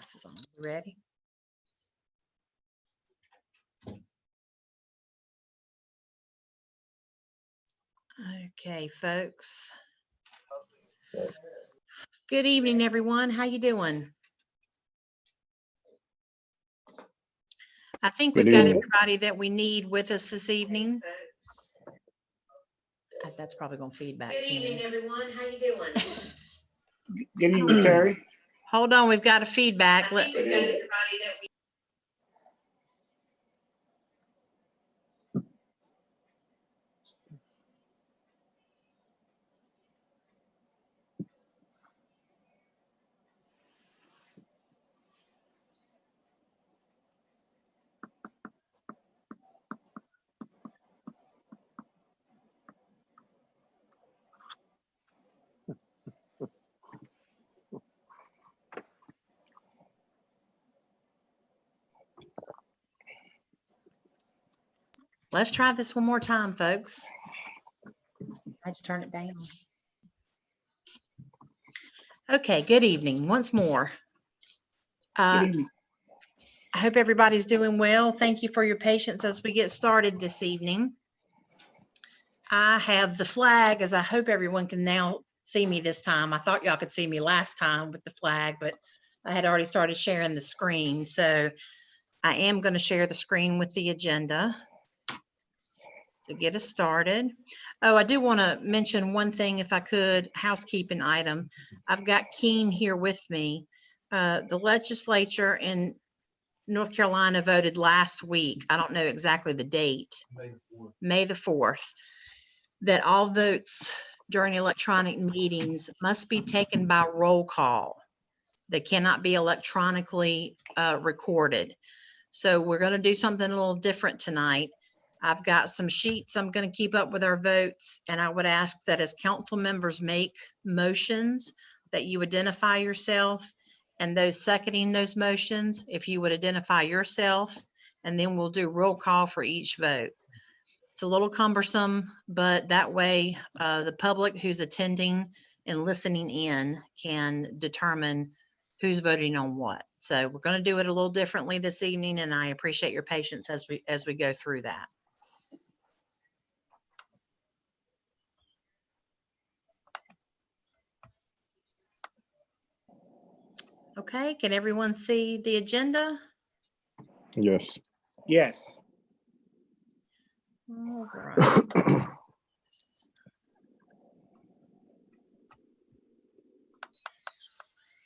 glasses on. You ready? Okay, folks. Good evening, everyone. How you doing? I think we've got everybody that we need with us this evening. That's probably going to feedback. Good evening, everyone. How you doing? Good evening, Terry. Hold on, we've got a feedback. Let's try this one more time, folks. I had to turn it down. Okay, good evening once more. Good evening. I hope everybody's doing well. Thank you for your patience as we get started this evening. I have the flag, as I hope everyone can now see me this time. I thought y'all could see me last time with the flag, but I had already started sharing the screen. So I am going to share the screen with the agenda to get us started. Oh, I do want to mention one thing, if I could, housekeeping item. I've got Keen here with me. The legislature in North Carolina voted last week. I don't know exactly the date, May the 4th, that all votes during electronic meetings must be taken by roll call. They cannot be electronically recorded. So we're going to do something a little different tonight. I've got some sheets. I'm going to keep up with our votes, and I would ask that as council members make motions that you identify yourself, and those seconding those motions, if you would identify yourself, and then we'll do roll call for each vote. It's a little cumbersome, but that way the public who's attending and listening in can determine who's voting on what. So we're going to do it a little differently this evening, and I appreciate your patience as we go through that. Okay, can everyone see the agenda? Yes. Yes. All right.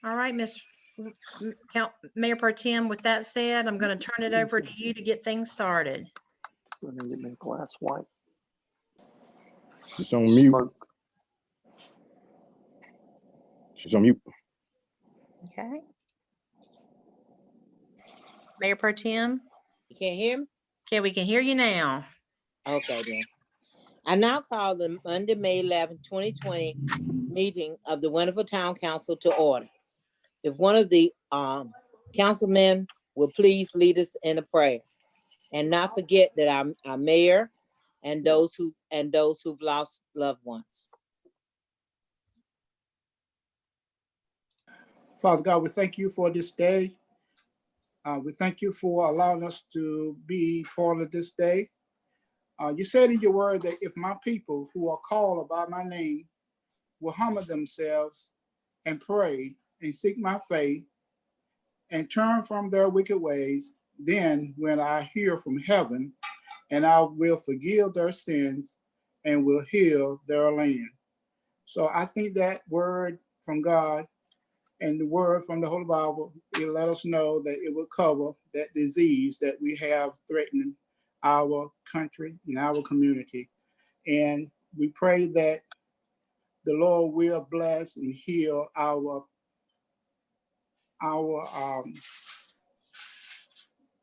All right, Mayor Pro Tem, with that said, I'm going to turn it over to you to get things started. Let me get my glass white. She's on mute. She's on mute. Okay. Mayor Pro Tem? You can't hear me? Okay, we can hear you now. Okay, then. I now call the Monday, May 11, 2020 meeting of the Winterville Town Council to order. If one of the councilmen will please lead us in a prayer, and not forget that our mayor and those who've lost loved ones. Father God, we thank you for this day. We thank you for allowing us to be part of this day. You said in your word that if my people who are called by my name will humble themselves and pray and seek my face and turn from their wicked ways, then when I hear from heaven, and I will forgive their sins and will heal their land. So I think that word from God and the word from the Holy Bible, it let us know that it will cover that disease that we have threatening our country and our community. And we pray that the Lord will bless and heal our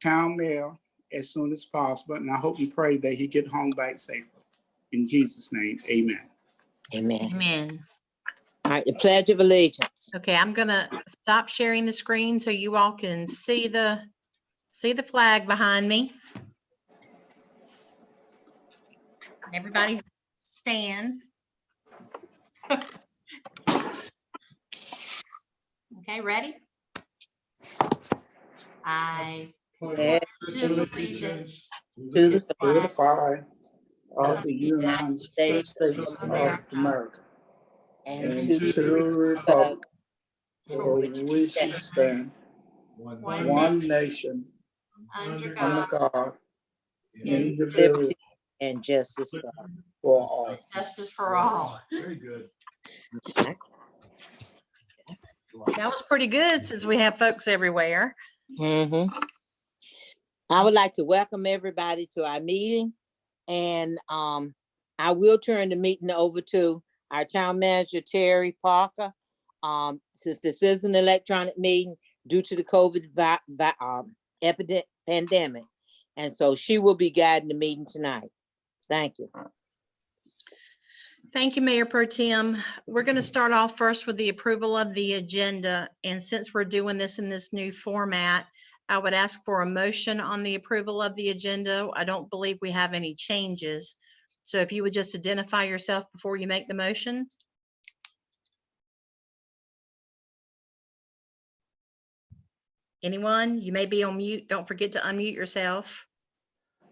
town mayor as soon as possible. And I hope and pray that he get home back safely. In Jesus' name, amen. Amen. Amen. All right, the Pledge of Allegiance. Okay, I'm gonna stop sharing the screen so you all can see the flag behind me. Everybody stand. Okay, ready? I pledge pledge allegiance to the To the flag of the United States States of of America America and and to to the the republic for for which it which it stands, one one nation, under under God, God, indivisible, liberty and justice for all. for all. justice for all. Very good. That was pretty good since we have folks everywhere. Mhm. I would like to welcome everybody to our meeting, and I will turn the meeting over to our town manager, Terry Parker. Since this is an electronic meeting due to the COVID pandemic, and so she will be guiding the meeting tonight. Thank you. Thank you, Mayor Pro Tem. We're going to start off first with the approval of the agenda. And since we're doing this in this new format, I would ask for a motion on the approval of the agenda. I don't believe we have any changes. So if you would just identify yourself before you make the motion. Anyone? You may be on mute. Don't forget to unmute yourself.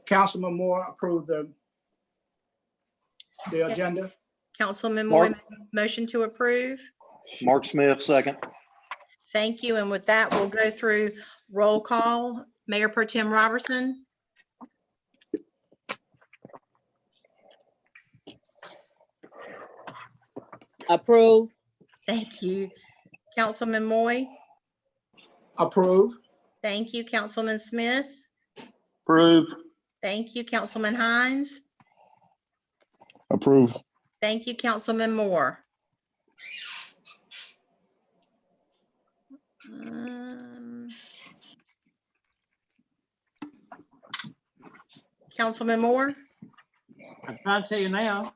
Councilman Moore approved the agenda. Councilman Moy, Mark. motion to approve. Mark Smith, second. Thank you. And with that, we'll go through roll call. Mayor Pro Tem Robertson. Approve. Thank you. Councilman Moy. Approve. Thank you. Councilman Smith. Approve. Thank you. Councilman Hines. Approve. Thank you. Councilman Moore. Councilman Moore. I'm trying to tell you now.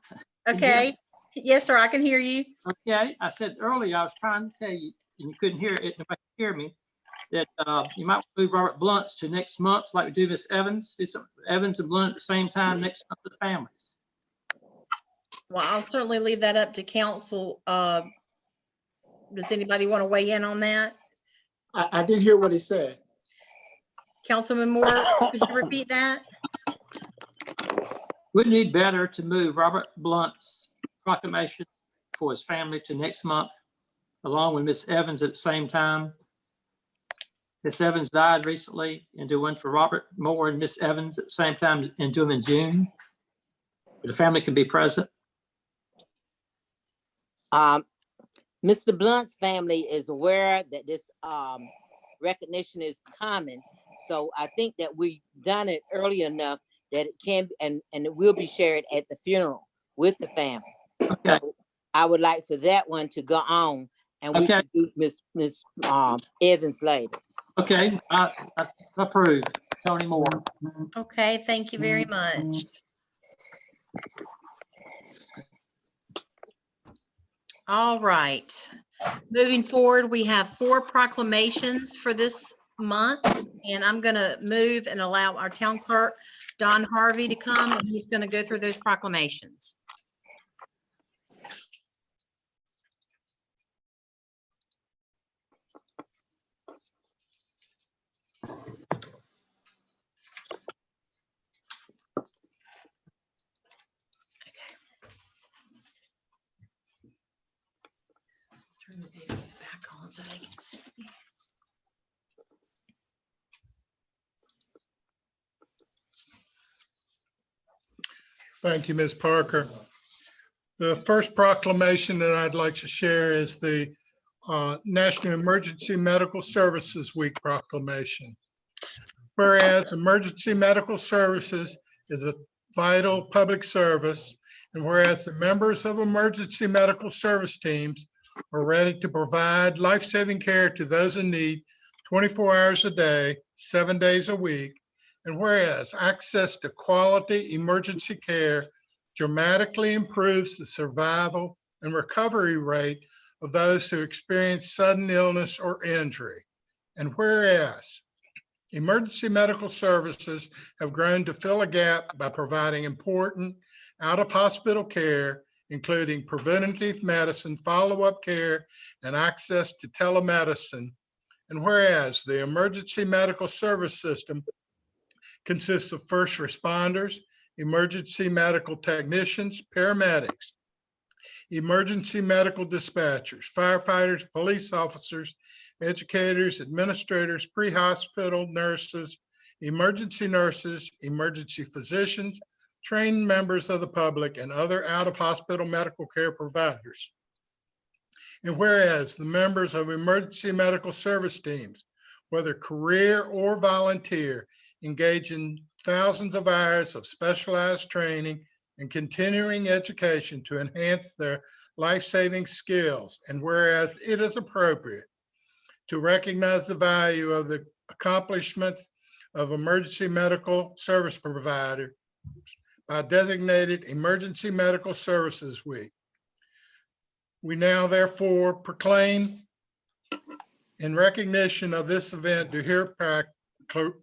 Okay. Yes, sir. I can hear you. Okay, I said earlier, I was trying to tell you, and you couldn't hear it, nobody could hear me, that you might move Robert Blunt's to next month, like we do Miss Evans. Do some Evans and Blunt at the same time next month for the families. Well, I'll certainly leave that up to council. Does anybody want to weigh in on that? I didn't hear what he said. Councilman Moore, could you repeat that? Wouldn't it be better to move Robert Blunt's proclamation for his family to next month, along with Miss Evans at the same time? Miss Evans died recently, and do one for Robert Moore and Miss Evans at the same time, and do them in June. The family can be present. Mr. Blunt's family is aware that this recognition is coming. So I think that we've done it early enough that it can, and it will be shared at the funeral with the family. Okay. So I would like for that one to go on, and we Okay. can do Miss Evans later. Okay, I approve. Tony Moore. Okay, thank you very much. All right. Moving forward, we have 4 proclamations for this month, and I'm going to move and allow our town clerk, Don Harvey, to come, and he's going to go through those proclamations. Turn the video back on so they can see me. Thank you, Ms. Parker. The first proclamation that I'd like to share is the National Emergency Medical Services Week proclamation. Whereas emergency medical services is a vital public service, and whereas the members of emergency medical service teams are ready to provide life-saving care to those in need 24 hours a day, 7 days a week, and whereas access to quality emergency care dramatically improves the survival and recovery rate of those who experience sudden illness or injury, and whereas emergency medical services have grown to fill a gap by providing important out-of-hospital care, including preventative medicine, follow-up care, and access to telemedicine, And whereas the emergency medical service system consists of first responders, emergency medical technicians, paramedics, emergency medical dispatchers, firefighters, police officers, educators, administrators, pre-hospital nurses, emergency physicians, trained members of the public, and other out-of-hospital medical care providers. And whereas the members of emergency medical service teams, whether career or volunteer, engage in thousands of hours of specialized training and continuing education to enhance their life-saving skills. And whereas it is appropriate to recognize the value of the accomplishments of emergency medical service provider by designated Emergency Medical Services Week. We now therefore proclaim, in recognition of this event, do hereby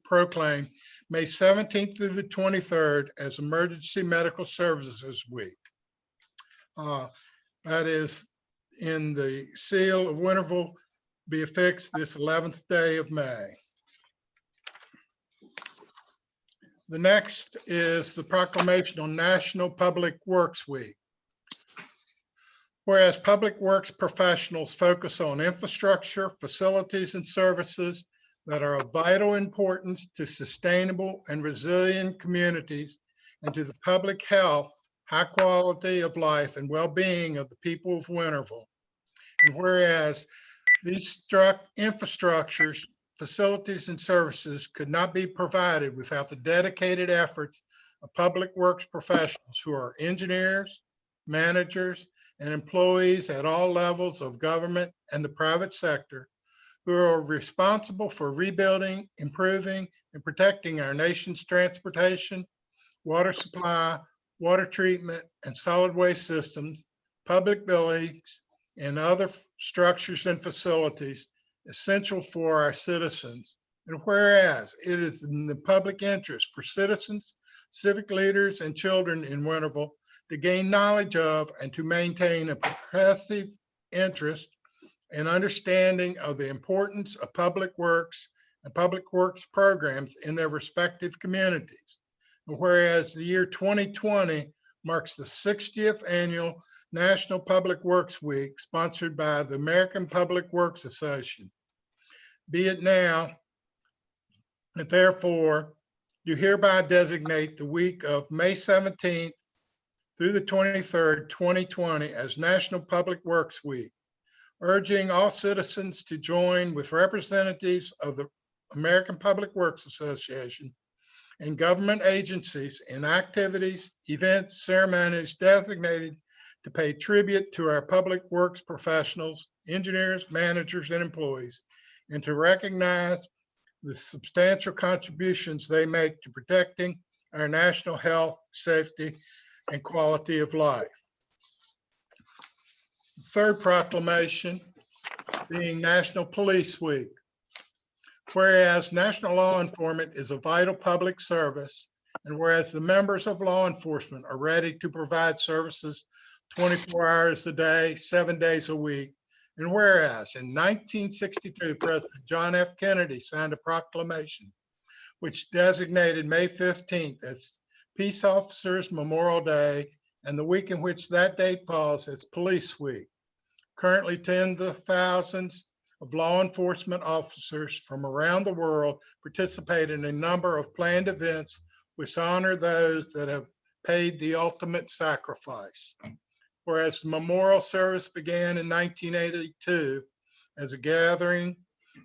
proclaim May 17th through the 23rd as Emergency Medical Services Week. That is in the seal of Winterville, be affixed this 11th day of May. The next is the proclamation on National Public Works Week. Whereas public works professionals focus on infrastructure, facilities, and services that are of vital importance to sustainable and resilient communities and to the public health, high quality of life, and well-being of the people of Winterville. And whereas these infrastructures, facilities, and services could not be provided without the dedicated efforts of public works professionals who are engineers, managers, and employees at all levels of government and the private sector who are responsible for rebuilding, improving, and protecting our nation's transportation, water supply, water treatment, and solid waste systems, public buildings, and other structures and facilities essential for our citizens. And whereas it is in the public interest for citizens, civic leaders, and children in Winterville to gain knowledge of and to maintain a progressive interest and understanding of the importance of public works and public works programs in their respective communities. And whereas the year 2020 marks the 60th annual National Public Works Week sponsored by the American Public Works Association. Be it now that therefore do hereby designate the week of May 17th through the 23rd, 2020 as National Public Works Week, urging all citizens to join with representatives of the American Public Works Association and government agencies in activities, events, ceremonies designated to pay tribute to our public works professionals, engineers, managers, and employees, and to recognize the substantial contributions they make to protecting our national health, safety, and quality of life. The third proclamation being National Police Week. Whereas national law enforcement is a vital public service, and whereas the members of law enforcement are ready to provide services 24 hours a day, 7 days a week, and whereas in 1962, President John F. Kennedy signed a proclamation which designated May 15th as Peace Officers Memorial Day and the week in which that date falls as Police Week. Currently, tens of thousands of law enforcement officers from around the world participate in a number of planned events which honor those that have paid the ultimate sacrifice. Whereas the memorial service began in 1982 as a gathering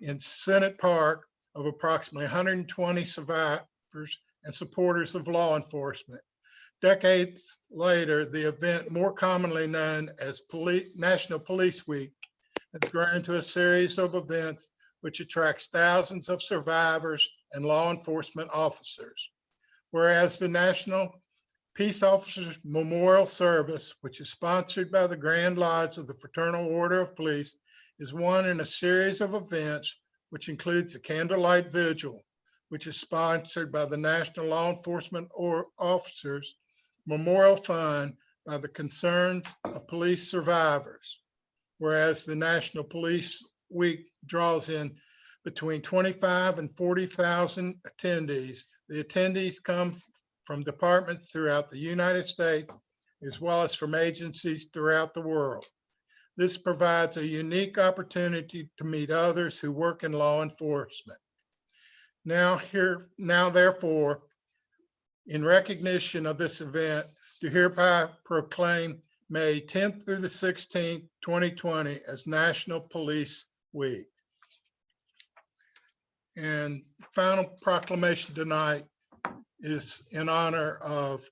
in Senate Park of approximately 120 survivors and supporters of law enforcement. Decades later, the event, more commonly known as National Police Week, has grown to a series of events which attracts thousands of survivors and law enforcement officers. Whereas the National Peace Officers Memorial Service, which is sponsored by the Grand Lodge of the Fraternal Order of Police, is one in a series of events which includes a candlelight vigil, which is sponsored by the National Law Enforcement Officers Memorial Fund by the concerns of police survivors. Whereas the National Police Week draws in between 25 and 40,000 attendees. The attendees come from departments throughout the United States, as well as from agencies throughout the world. This provides a unique opportunity to meet others who work in law enforcement. Now therefore, in recognition of this event, do hereby proclaim May 10th through the 16th, 2020 as National Police Week. And final proclamation tonight is in honor of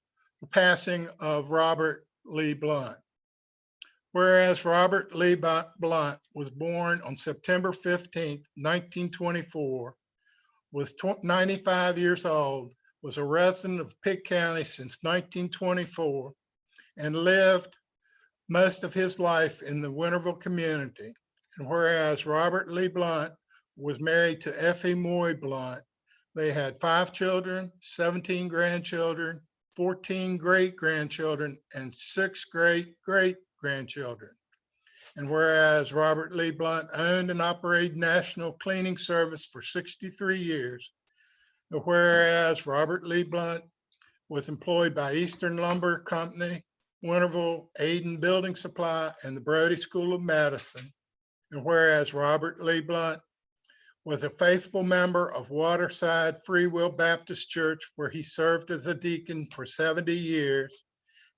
the passing of Robert Lee Blunt. Whereas Robert Lee Blunt was born on September 15th, 1924, was 95 years old, was a resident of Pitt County since 1924, and lived most of his life in the Winterville community. And whereas Robert Lee Blunt was married to Effie Moy Blunt, they had 5 children, 17 grandchildren, 14 great-grandchildren, and 6 great-great-grandchildren. And whereas Robert Lee Blunt owned and operated National Cleaning Service for 63 years, and whereas Robert Lee Blunt was employed by Eastern Lumber Company, Winterville Aiden Building Supply, and the Brody School of Medicine, and whereas Robert Lee Blunt was a faithful member of Waterside Free Will Baptist Church, where he served as a deacon for 70 years,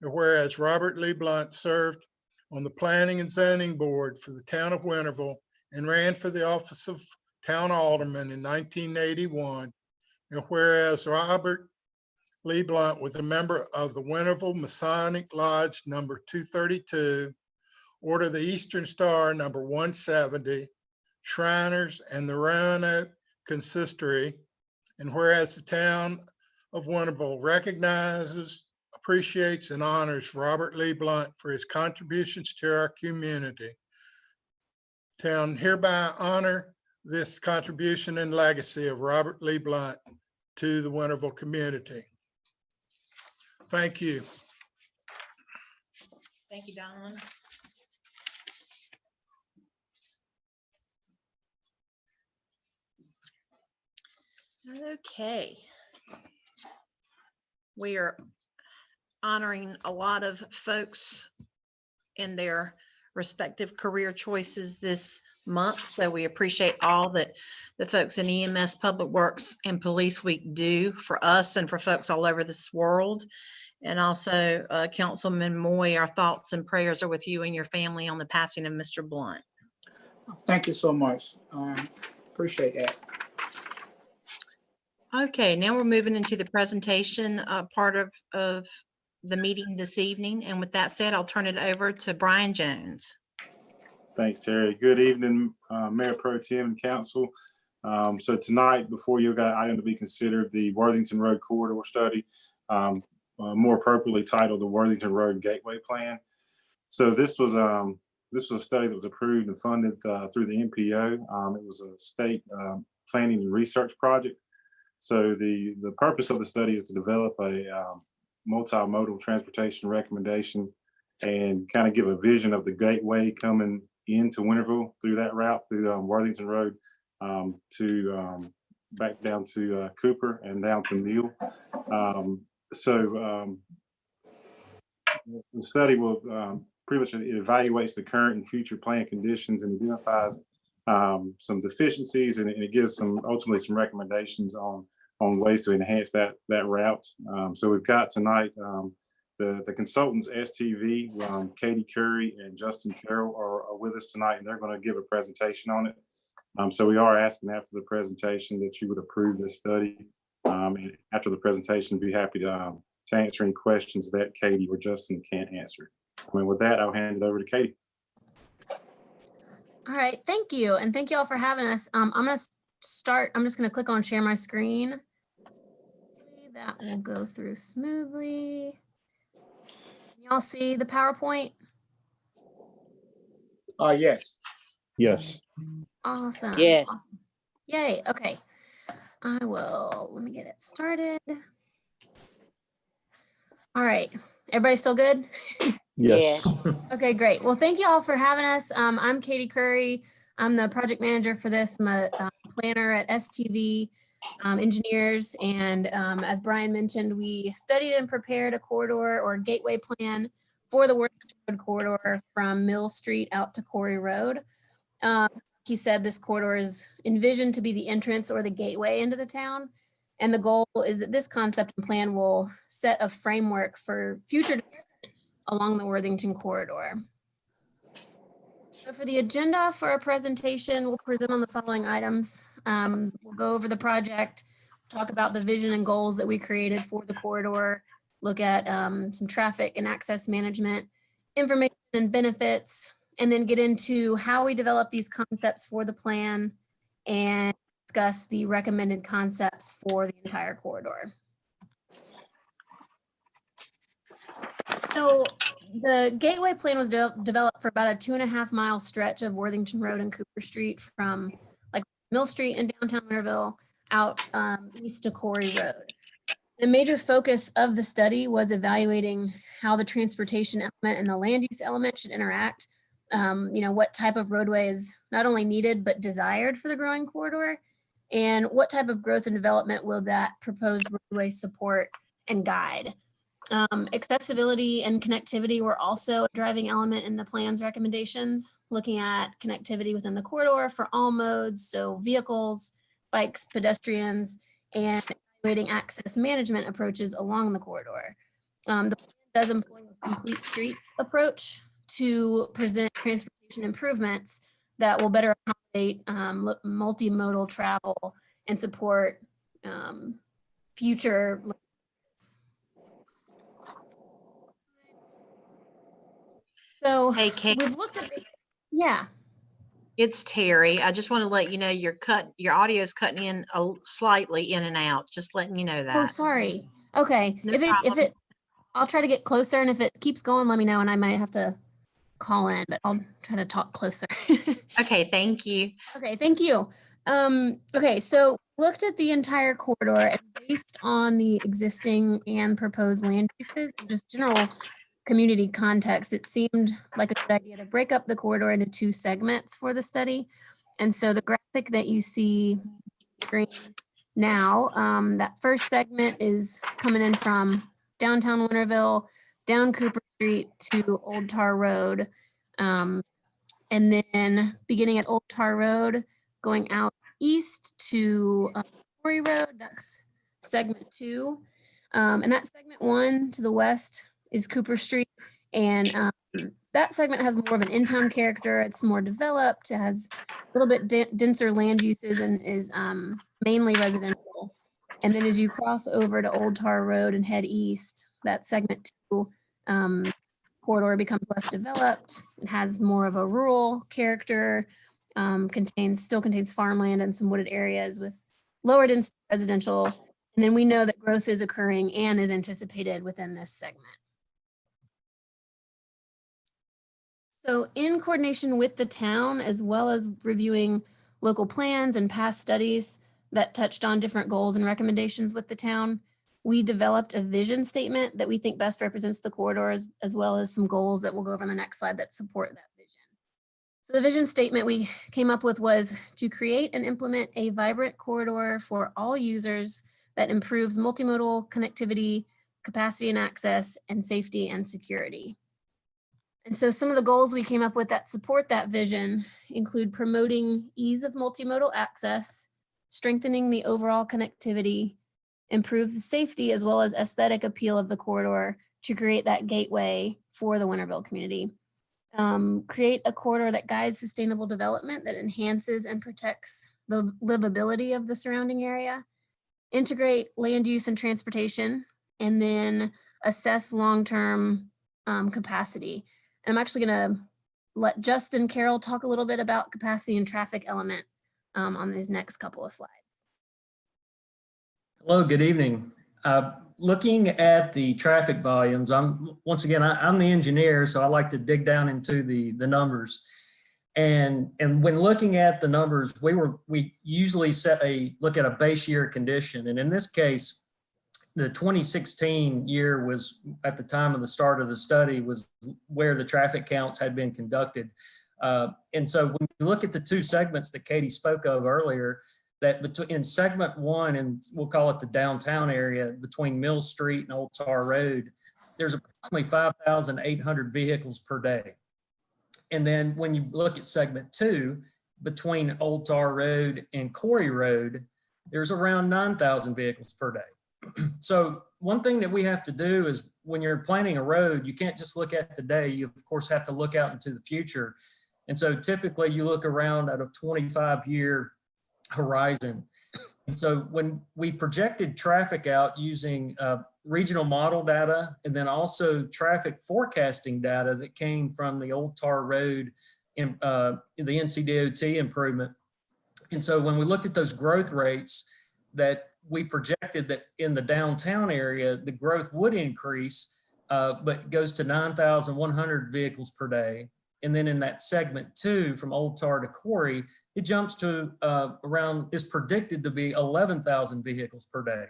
and whereas Robert Lee Blunt served on the Planning and Zoning Board for the town of Winterville and ran for the office of town alderman in 1981, and whereas Robert Lee Blunt was a member of the Winterville Masonic Lodge number 232, Order of the Eastern Star number 170, Shriners, and the Roanoke Consistory, and whereas the town of Winterville recognizes, appreciates, and honors Robert Lee Blunt for his contributions to our community. Town hereby honor this contribution and legacy of Robert Lee Blunt to the Winterville community. Thank you. Thank you, Don. Okay. We are honoring a lot of folks in their respective career choices this month. So we appreciate all that the folks in EMS, Public Works, and Police Week do for us and for folks all over this world. And also, Councilman Moy, our thoughts and prayers are with you and your family on the passing of Mr. Blunt. Thank you so much. Appreciate that. Okay, now we're moving into the presentation part of the meeting this evening. And with that said, I'll turn it over to Brian Jones. Thanks, Terry. Good evening, Mayor Pro Tem and Council. So tonight, before you got an item to be considered, the Worthington Road Corridor Study, more appropriately titled the Worthington Road Gateway Plan. So this was a study that was approved and funded through the MPO. It was a state planning and research project. So the purpose of the study is to develop a multimodal transportation recommendation and kind of give a vision of the gateway coming into Winterville through that route, through Worthington Road to back down to Cooper and down to Neal. So the study will pretty much, it evaluates the current and future plan conditions and identifies some deficiencies, and it gives ultimately some recommendations on ways to enhance that route. So we've got tonight the consultants STV, Katie Curry and Justin Carroll are with us tonight, and they're going to give a presentation on it. So we are asking after the presentation that you would approve this study. And after the presentation, be happy to answer any questions that Katie or Justin can't answer. I mean, with that, I'll hand it over to Katie. All right, thank you. And thank you all for having us. I'm going to start, I'm just going to click on share my screen. That will go through smoothly. Y'all see the PowerPoint? Yes. Yes. Awesome. Yes. Awesome. Yay. Okay. Let me get it started. All right. Everybody still good? Yes. Okay, great. Well, thank you all for having us. I'm Katie Curry. I'm the project manager for this. I'm a planner at STV Engineers. And as Brian mentioned, we studied and prepared a corridor or gateway plan for the Worthington Road corridor from Mill Street out to Quarry Road. He said this corridor is envisioned to be the entrance or the gateway into the town. And the goal is that this concept and plan will set a framework for future development along the Worthington corridor. So for the agenda for our presentation, we'll present on the following items. We'll go over the project, talk about the vision and goals that we created for the corridor, look at some traffic and access management, information and benefits, and then get into how we develop these concepts for the plan and discuss the recommended concepts for the entire corridor. So the gateway plan was developed for about a 2.5 mile stretch of Worthington Road and Cooper Street from like Mill Street in downtown Winterville out east to Quarry Road. The major focus of the study was evaluating how the transportation element and the land use element should interact. What type of roadway is not only needed, but desired for the growing corridor, and what type of growth and development will that proposed roadway support and guide. Accessibility and connectivity were also a driving element in the plan's recommendations, looking at connectivity within the corridor for all modes, so vehicles, bikes, pedestrians, and evaluating access management approaches along the corridor. The plan does employ a complete streets approach to present transportation improvements that will better accommodate multimodal travel and support future. So Hey, Kate, we've looked at yeah. it's Terry. I just want to let you know your audio is cutting in slightly in and out. Just letting you know that. Oh, sorry. Okay. No if problem. it, I'll try to get closer, and if it keeps going, let me know, and I might have to call in, but I'll try to talk closer. Okay, thank you. Okay, thank you. Okay, so looked at the entire corridor, and based on the existing and proposed land uses, just general community context, it seemed like a good idea to break up the corridor into 2 segments for the study. And so the graphic that you see on the screen now, that first segment is coming in from downtown Winterville, down Cooper Street to Old Tar Road. And then beginning at Old Tar Road, going out east to Quarry Road, that's segment 2. And that segment 1 to the west is Cooper Street. And that segment has more of an in-town character. It's more developed. It has a little bit denser land uses and is mainly residential. And then as you cross over to Old Tar Road and head east, that segment 2 corridor becomes less developed. It has more of a rural character, still contains farmland and some wooded areas with lower density residential. And then we know that growth is occurring and is anticipated within this segment. So in coordination with the town, as well as reviewing local plans and past studies that touched on different goals and recommendations with the town, we developed a vision statement that we think best represents the corridor, as well as some goals that we'll go over on the next slide that support that vision. So the vision statement we came up with was to create and implement a vibrant corridor for all users that improves multimodal connectivity, capacity and access, and safety and security. And so some of the goals we came up with that support that vision include promoting ease of multimodal access, strengthening the overall connectivity, improve the safety as well as aesthetic appeal of the corridor to create that gateway for the Winterville community. Create a corridor that guides sustainable development that enhances and protects the livability of the surrounding area. Integrate land use and transportation, and then assess long-term capacity. And I'm actually going to let Justin Carroll talk a little bit about capacity and traffic element on these next couple of slides. Hello, good evening. Looking at the traffic volumes, I'm the engineer, so I like to dig down into the numbers. And when looking at the numbers, we usually look at a base year condition. And in this case, the 2016 year was at the time of the start of the study was where the traffic counts had been conducted. And so when you look at the 2 segments that Katie spoke of earlier, that in segment 1, and we'll call it the downtown area between Mill Street and Old Tar Road, there's approximately 5,800 vehicles per day. And then when you look at segment 2, between Old Tar Road and Corey Road, there's around 9,000 vehicles per day. So one thing that we have to do is when you're planning a road, you can't just look at the day. You of course have to look out into the future. And so typically you look around at a 25-year horizon. And so when we projected traffic out using regional model data and then also traffic forecasting data that came from the Old Tar Road in the NCDOT improvement. And so when we looked at those growth rates, that we projected that in the downtown area, the growth would increase, but goes to 9,100 vehicles per day. And then in that segment 2, from Old Tar to Corey, it jumps to is predicted to be 11,000 vehicles per day.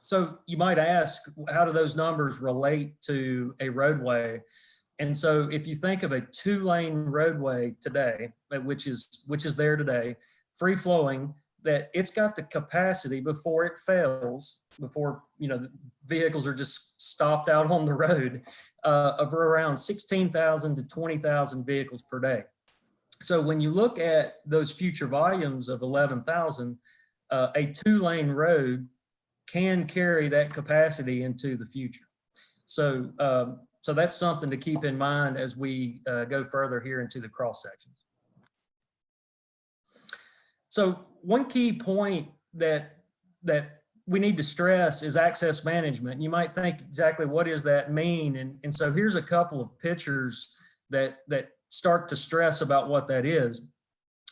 So you might ask, how do those numbers relate to a roadway? And so if you think of a 2-lane roadway today, which is there today, free flowing, that it's got the capacity before it fails, before the vehicles are just stopped out on the road, of around 16,000 to 20,000 vehicles per day. So when you look at those future volumes of 11,000, a 2-lane road can carry that capacity into the future. So so that's something to keep in mind as we go further here into the cross sections. So one key point that we need to stress is access management. You might think exactly what does that mean? And so here's a couple of pictures that start to stress about what that is.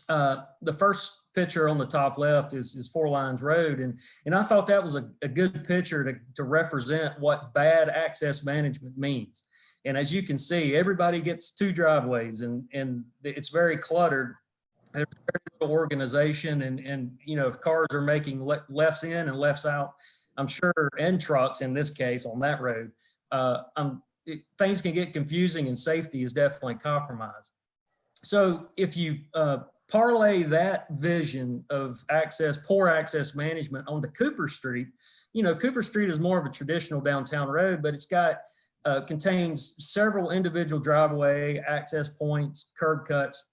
The first picture on the top left is 4 Lines Road. And I thought that was a good picture to represent what bad access management means. And as you can see, everybody gets 2 driveways and it's very cluttered. There's very little organization and if cars are making lefts in and lefts out, I'm sure, and trucks in this case on that road, things can get confusing and safety is definitely compromised. So if you parlay that vision of poor access management onto Cooper Street, Cooper Street is more of a traditional downtown road, but it's got contains several individual driveway access points, curb cuts,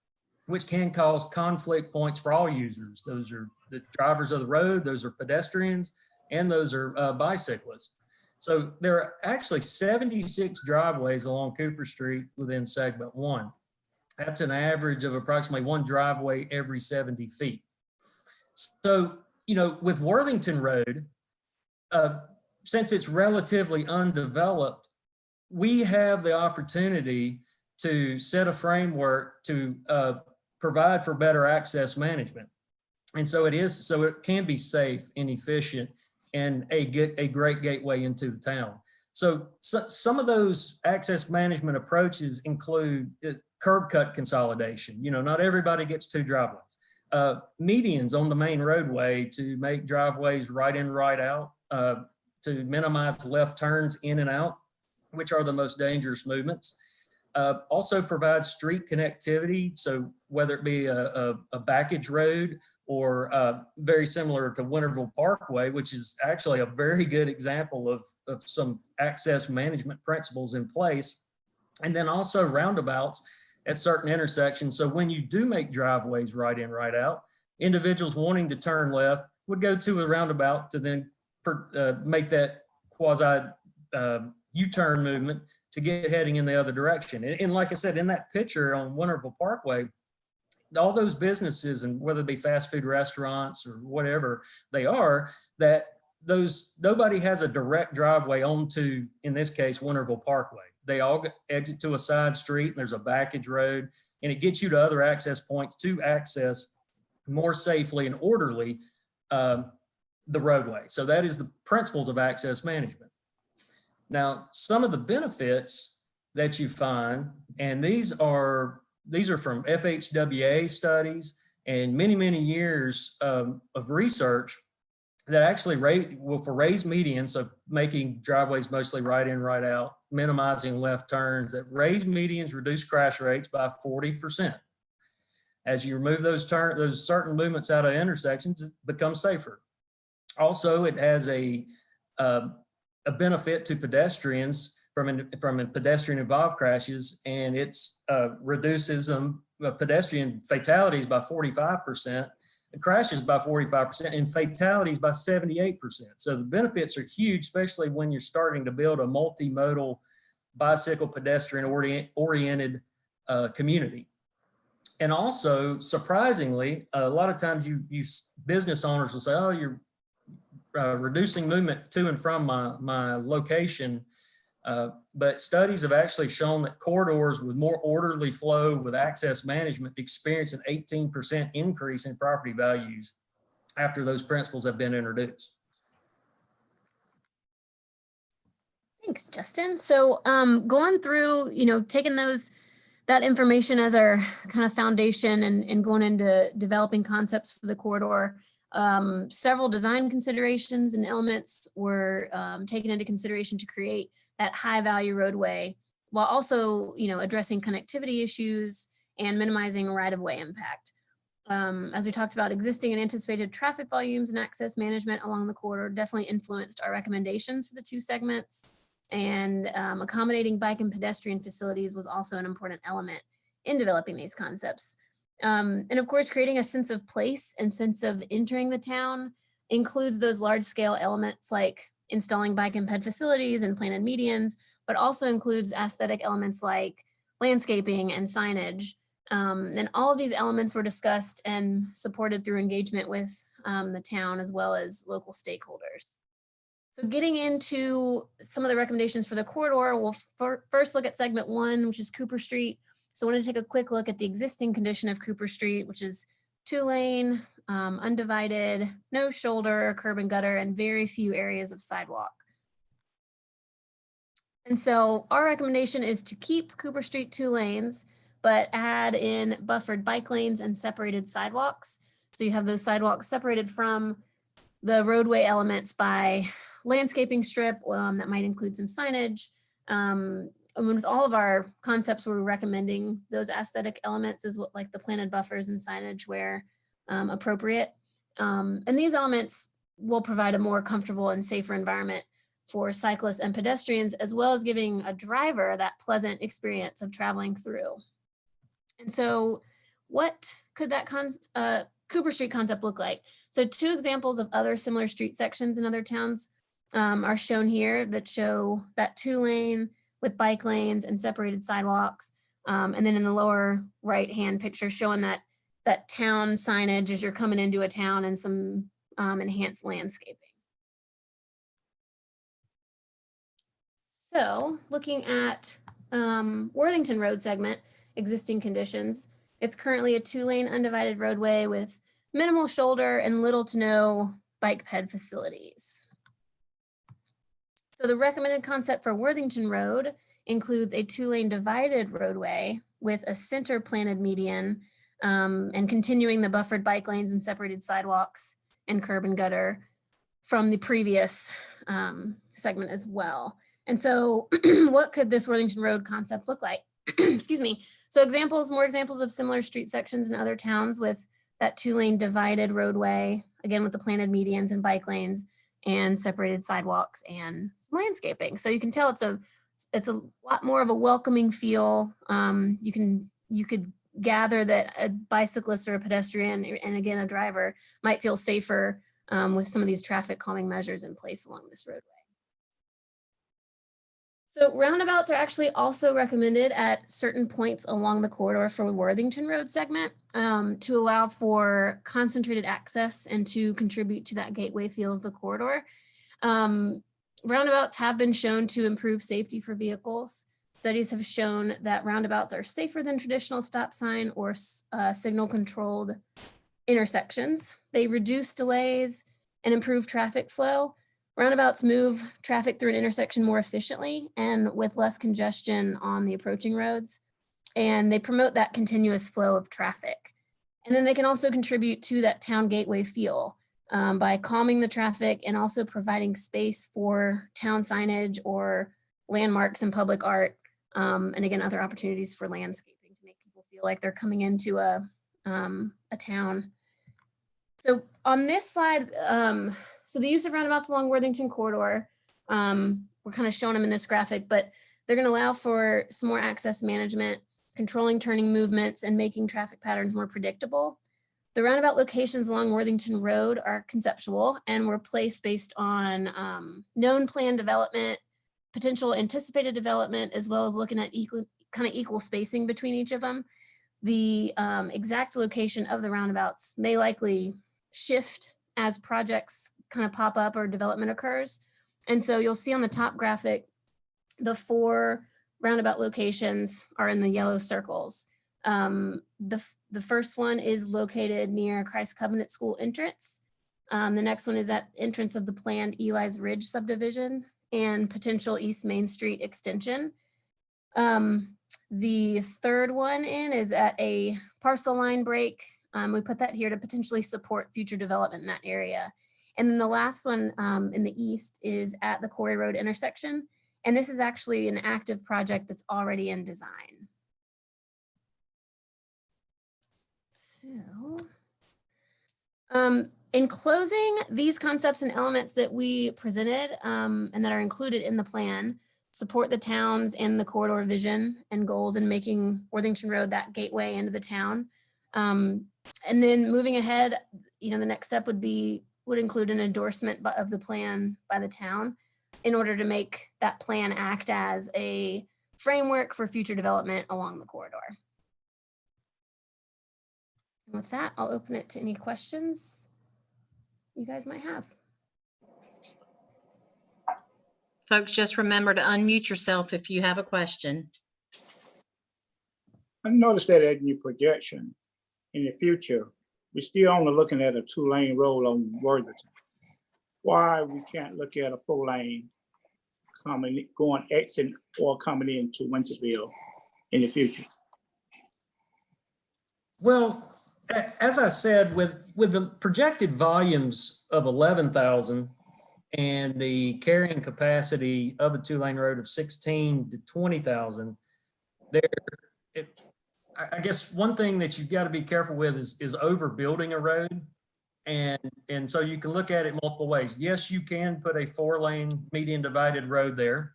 which can cause conflict points for all users. Those are the drivers of the road, those are pedestrians, and those are bicyclists. So there are actually 76 driveways along Cooper Street within segment 1. That's an average of approximately 1 driveway every 70 feet. So, with Worthington Road, since it's relatively undeveloped, we have the opportunity to set a framework to provide for better access management. And so it can be safe and efficient and a great gateway into the town. So some of those access management approaches include curb cut consolidation. Not everybody gets 2 driveways. Medians on the main roadway to make driveways right in, right out, to minimize left turns in and out, which are the most dangerous movements. Also provides street connectivity. So whether it be a backage road or very similar to Winterville Parkway, which is actually a very good example of some access management principles in place. And then also roundabouts at certain intersections. So when you do make driveways right in, right out, individuals wanting to turn left would go to a roundabout to then make that quasi U-turn movement to get heading in the other direction. And like I said, in that picture on Winterville Parkway, all those businesses, and whether it be fast food restaurants or whatever they are, that nobody has a direct driveway onto, in this case, Winterville Parkway. They all exit to a side street and there's a backage road, and it gets you to other access points to access more safely and orderly the roadway. So that is the principles of access management. Now, some of the benefits that you find, and these are from FHWA studies and many, many years of research that actually for raised medians, so making driveways mostly right in, right out, minimizing left turns, that raised medians reduce crash rates by 40%. As you remove those certain movements out of intersections, it becomes safer. Also, it has a benefit to pedestrians from pedestrian involved crashes, and it's reduces pedestrian fatalities by 45%, crashes by 45%, and fatalities by 78%. So the benefits are huge, especially when you're starting to build a multimodal bicycle pedestrian oriented community. And also, surprisingly, a lot of times you business owners will say, oh, you're reducing movement to and from my location. But studies have actually shown that corridors with more orderly flow with access management experience an 18% increase in property values after those principles have been introduced. Thanks, Justin. So going through, taking that information as our kind of foundation and going into developing concepts for the corridor, several design considerations and elements were taken into consideration to create that high value roadway, while also, addressing connectivity issues and minimizing right-of-way impact. As we talked about, existing and anticipated traffic volumes and access management along the corridor definitely influenced our recommendations for the two segments. And accommodating bike and pedestrian facilities was also an important element in developing these concepts. And of course, creating a sense of place and sense of entering the town includes those large scale elements like installing bike and ped facilities and planted medians, but also includes aesthetic elements like landscaping and signage. And all of these elements were discussed and supported through engagement with the town as well as local stakeholders. So getting into some of the recommendations for the corridor, we'll first look at segment 1, which is Cooper Street. So I want to take a quick look at the existing condition of Cooper Street, which is 2-lane, undivided, no shoulder, curb and gutter, and very few areas of sidewalk. And so our recommendation is to keep Cooper Street 2 lanes, but add in buffered bike lanes and separated sidewalks. So you have those sidewalks separated from the roadway elements by landscaping strip that might include some signage. And with all of our concepts, we're recommending those aesthetic elements as well, like the planted buffers and signage where appropriate. And these elements will provide a more comfortable and safer environment for cyclists and pedestrians, as well as giving a driver that pleasant experience of traveling through. And so what could that Cooper Street concept look like? So 2 examples of other similar street sections in other towns are shown here that show that 2-lane with bike lanes and separated sidewalks. And then in the lower right-hand picture showing that town signage as you're coming into a town and some enhanced landscaping. So looking at Worthington Road segment, existing conditions, it's currently a 2-lane undivided roadway with minimal shoulder and little to no bike ped facilities. So the recommended concept for Worthington Road includes a 2-lane divided roadway with a center planted median and continuing the buffered bike lanes and separated sidewalks and curb and gutter from the previous segment as well. And so what could this Worthington Road concept look like? Excuse me. So more examples of similar street sections in other towns with that 2-lane divided roadway, again with the planted medians and bike lanes and separated sidewalks and landscaping. So you can tell it's a lot more of a welcoming feel. You could gather that a bicyclist or a pedestrian, and again, a driver, might feel safer with some of these traffic calming measures in place along this roadway. So roundabouts are actually also recommended at certain points along the corridor for Worthington Road segment to allow for concentrated access and to contribute to that gateway feel of the corridor. Roundabouts have been shown to improve safety for vehicles. Studies have shown that roundabouts are safer than traditional stop sign or signal controlled intersections. They reduce delays and improve traffic flow. Roundabouts move traffic through an intersection more efficiently and with less congestion on the approaching roads. And they promote that continuous flow of traffic. And then they can also contribute to that town gateway feel by calming the traffic and also providing space for town signage or landmarks and public art. And again, other opportunities for landscaping to make people feel like they're coming into a a town. So on this slide, so the use of roundabouts along Worthington Corridor, we're kind of showing them in this graphic, but they're going to allow for some more access management, controlling turning movements, and making traffic patterns more predictable. The roundabout locations along Worthington Road are conceptual and were placed based on known plan development, potential anticipated development, as well as looking at equal spacing between each of them. The exact location of the roundabouts may likely shift as projects kind of pop up or development occurs. And so you'll see on the top graphic, the 4 roundabout locations are in the yellow circles. The first one is located near Christ Covenant School entrance. The next one is at entrance of the planned Eli's Ridge subdivision and potential East Main Street extension. The third one in is at a parcel line break. We put that here to potentially support future development in that area. And then the last one in the east is at the Quarry Road intersection. And this is actually an active project that's already in design. So, in closing, these concepts and elements that we presented and that are included in the plan support the town's and the corridor vision and goals in making Worthington Road that gateway into the town. And then moving ahead, the next step would include an endorsement of the plan by the town in order to make that plan act as a framework for future development along the corridor. And with that, I'll open it to any questions you guys might have. Folks, just remember to unmute yourself if you have a question. I noticed that in your projection in the future, we're still only looking at a 2-lane road on Worthington. Why we can't look at a 4-lane going exit or coming into Winterville in the future? Well, as I said, with the projected volumes of 11,000 and the carrying capacity of a 2-lane road of 16 to 20,000, I guess one thing that you've got to be careful with is overbuilding a road. And so you can look at it multiple ways. Yes, you can put a 4-lane median divided road there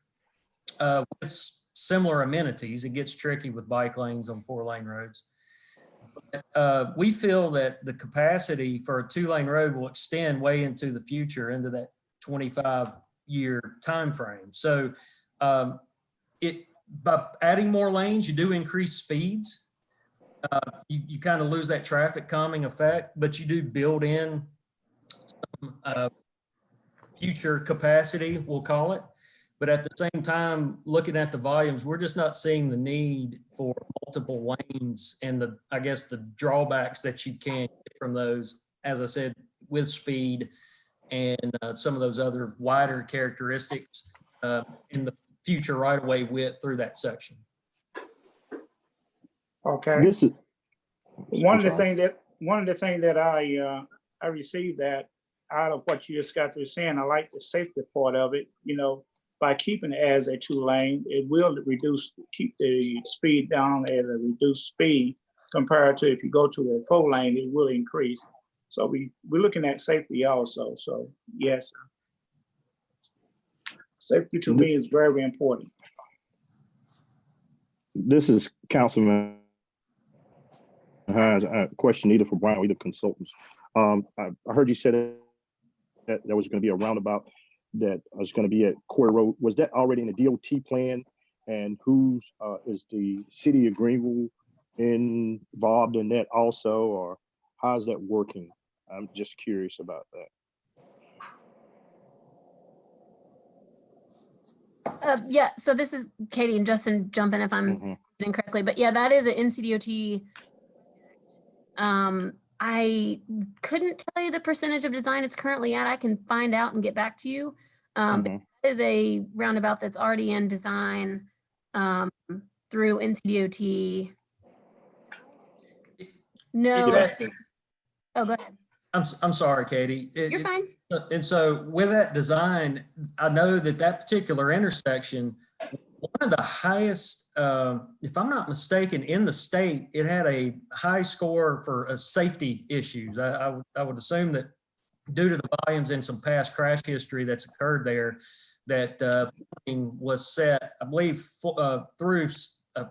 with similar amenities. It gets tricky with bike lanes on 4-lane roads. We feel that the capacity for a 2-lane road will extend way into the future, into that 25-year time frame. So by adding more lanes, you do increase speeds. You kind of lose that traffic calming effect, but you do build in some future capacity, we'll call it. But at the same time, looking at the volumes, we're just not seeing the need for multiple lanes and the drawbacks that you can get from those, as I said, with speed and some of those other wider characteristics in the future right-of-way width through that section. Okay. This is One of the things that I received that out of what you just got through saying, I like the safety part of it. By keeping it as a 2-lane, it will keep the speed down at a reduced speed compared to if you go to a 4-lane, it will increase. So we're looking at safety also. So yes, safety to me is very, very important. This is Councilman Hines. A question either for Brian or either consultants. I heard you said that there was going to be a roundabout that was going to be at Quarry Road. Was that already in the DOT plan? And is the city of Greenville involved in that also, or how's that working? I'm just curious about that. Yeah, so this is Katie, and Justin, jump in if I'm getting correctly, but yeah, that is an NCDOT. I couldn't tell you the percentage of design it's currently at. I can find out and get back to you. But that is a roundabout that's already in design through NCDOT. No, oh, go ahead. I'm sorry, Katie. You're fine. And so with that design, I know that particular intersection one of the highest, if I'm not mistaken, in the state, it had a high score for safety issues. I would assume that due to the volumes and some past crash history that's occurred there, that funding was set, I believe, through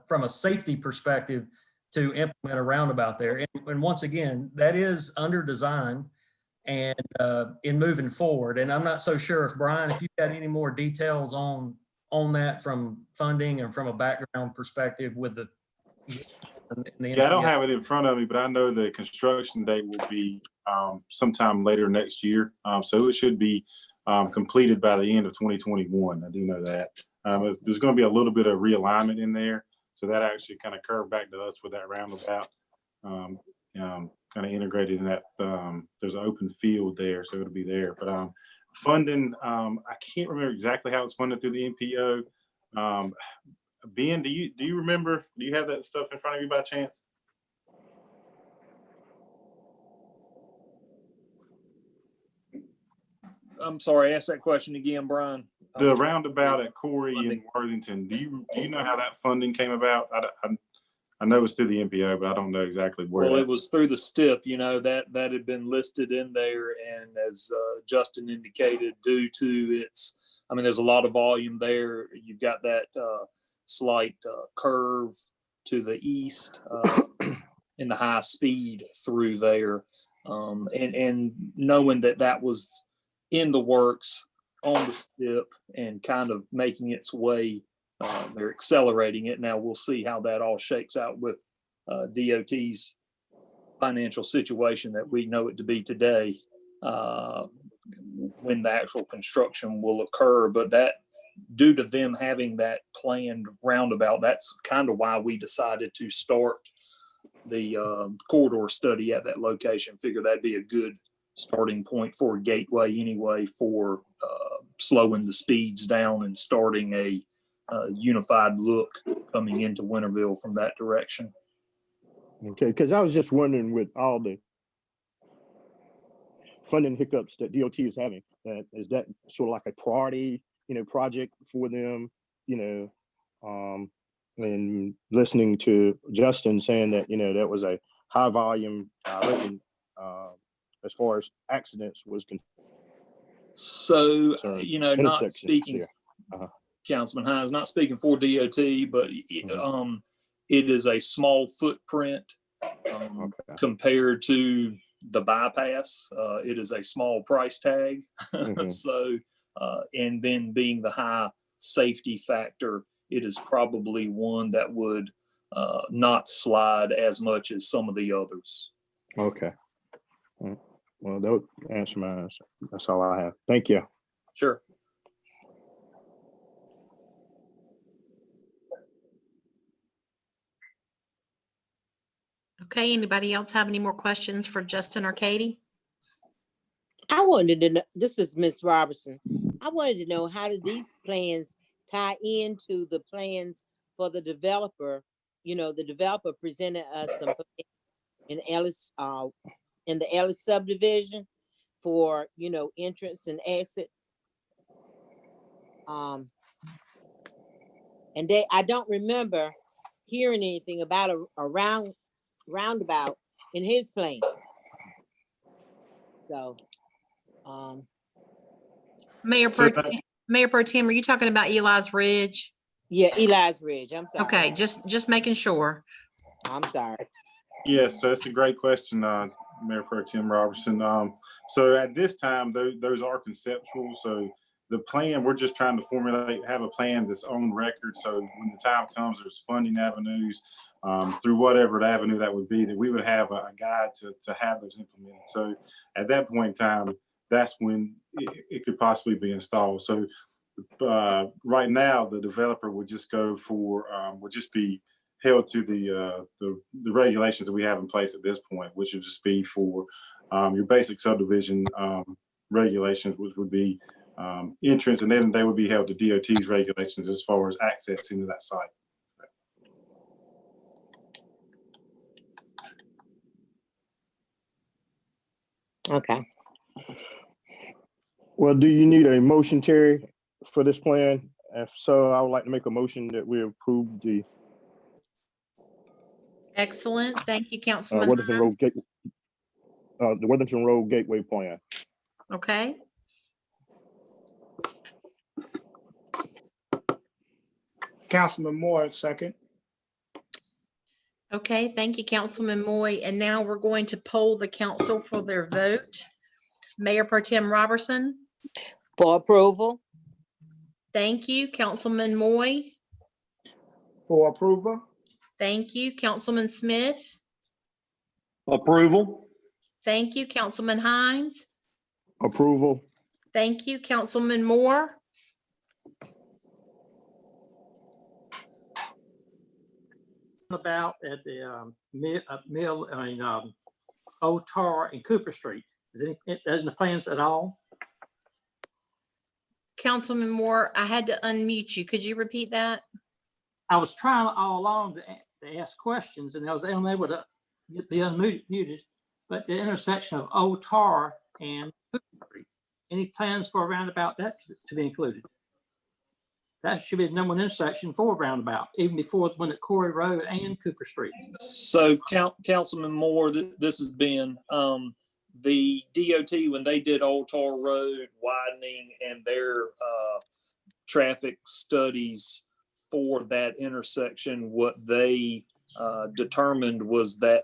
from a safety perspective to implement a roundabout there. And once again, that is under design and in moving forward. And I'm not so sure if Brian, if you've got any more details on that from funding and from a background perspective with the Yeah, I don't have it in front of me, but I know the construction date will be sometime later next year. So it should be completed by the end of 2021. I do know that. There's going to be a little bit of realignment in there. So that actually kind of curved back to us with that roundabout, kind of integrated in that. There's an open field there, so it'll be there. But funding, I can't remember exactly how it's funded through the NPO. Ben, do you remember? Do you have that stuff in front of you by chance? I'm sorry, ask that question again, Brian. The roundabout at Corey and Worthington. Do you know how that funding came about? I know it's through the NPO, but I don't know exactly where. Well, it was through the STIP. You know, that had been listed in there, and as Justin indicated, due to its, I mean, there's a lot of volume there. You've got that slight curve to the east in the high speed through there, and knowing that was in the works on the STIP and kind of making its way, they're accelerating it. Now we'll see how that all shakes out with DOT's financial situation that we know it to be today, when the actual construction will occur. But that, due to them having that planned roundabout, that's kind of why we decided to start the corridor study at that location. Figure that'd be a good starting point for a gateway anyway, for slowing the speeds down and starting a unified look coming into Winterville from that direction. Okay, because I was just wondering, with all the funding hiccups that DOT is having, is that sort of like a priority, project for them, and listening to Justin saying that, that was a high volume, as far as accidents was concerned. So, not speaking, Councilman Hines, not speaking for DOT, but it is a small footprint compared to the bypass. It is a small price tag. So, and then being the high safety factor, it is probably one that would not slide as much as some of the others. Okay. Well, that would answer my answer. That's all I have. Thank you. Sure. Okay, anybody else have any more questions for Justin or Katie? I wanted to know, this is Ms. Robertson. I wanted to know, how did these plans tie into the plans for the developer? The developer presented us some in Ellis, in the Ellis subdivision for, entrance and exit. And I don't remember hearing anything about a roundabout in his plans. So, Mayor Pro Tem, are you talking about Eli's Ridge? Yeah, Eli's Ridge. I'm sorry. Okay, just making sure. I'm sorry. Yes, so that's a great question, Mayor Pro Tem Robertson. So at this time, those are conceptual. So the plan, we're just trying to have a plan that's on record. So when the time comes, there's funding avenues through whatever avenue that would be, that we would have a guide to have those implemented. So at that point in time, that's when it could possibly be installed. So right now, the developer would just go for, would just be held to the regulations that we have in place at this point, which would just be for your basic subdivision regulations, which would be entrance, and then they would be held to DOT's regulations as far as access into that site. Okay. Well, do you need a motion, Terry, for this plan If so, I would like to make a motion that we approve the Excellent. Thank you, Councilman Worthington Hines. the Worthington Road Gateway Plan. Okay, Councilman Moore, second. okay. Thank you, Councilman Moy. And now we're going to poll the council for their vote. Mayor Pro Tem Robertson, For approval? thank you. Councilman Moy, For approval. thank you. Councilman Smith, Approval. thank you. Councilman Hines, Approval. thank you. Councilman Moore, About at the Old Tar and Cooper Street. Is it in the plans at all? Councilman Moore, I had to unmute you. Could you repeat that? I was trying all along to ask questions and I was unable to be unmuted. But the intersection of Old Tar and Cooper Street, any plans for a roundabout that to be included? That should be the number one intersection for a roundabout, even before the one at Corey Road and Cooper Street. So Councilman Moore, this has been, the DOT, when they did Old Tar Road widening and their traffic studies for that intersection, what they determined was that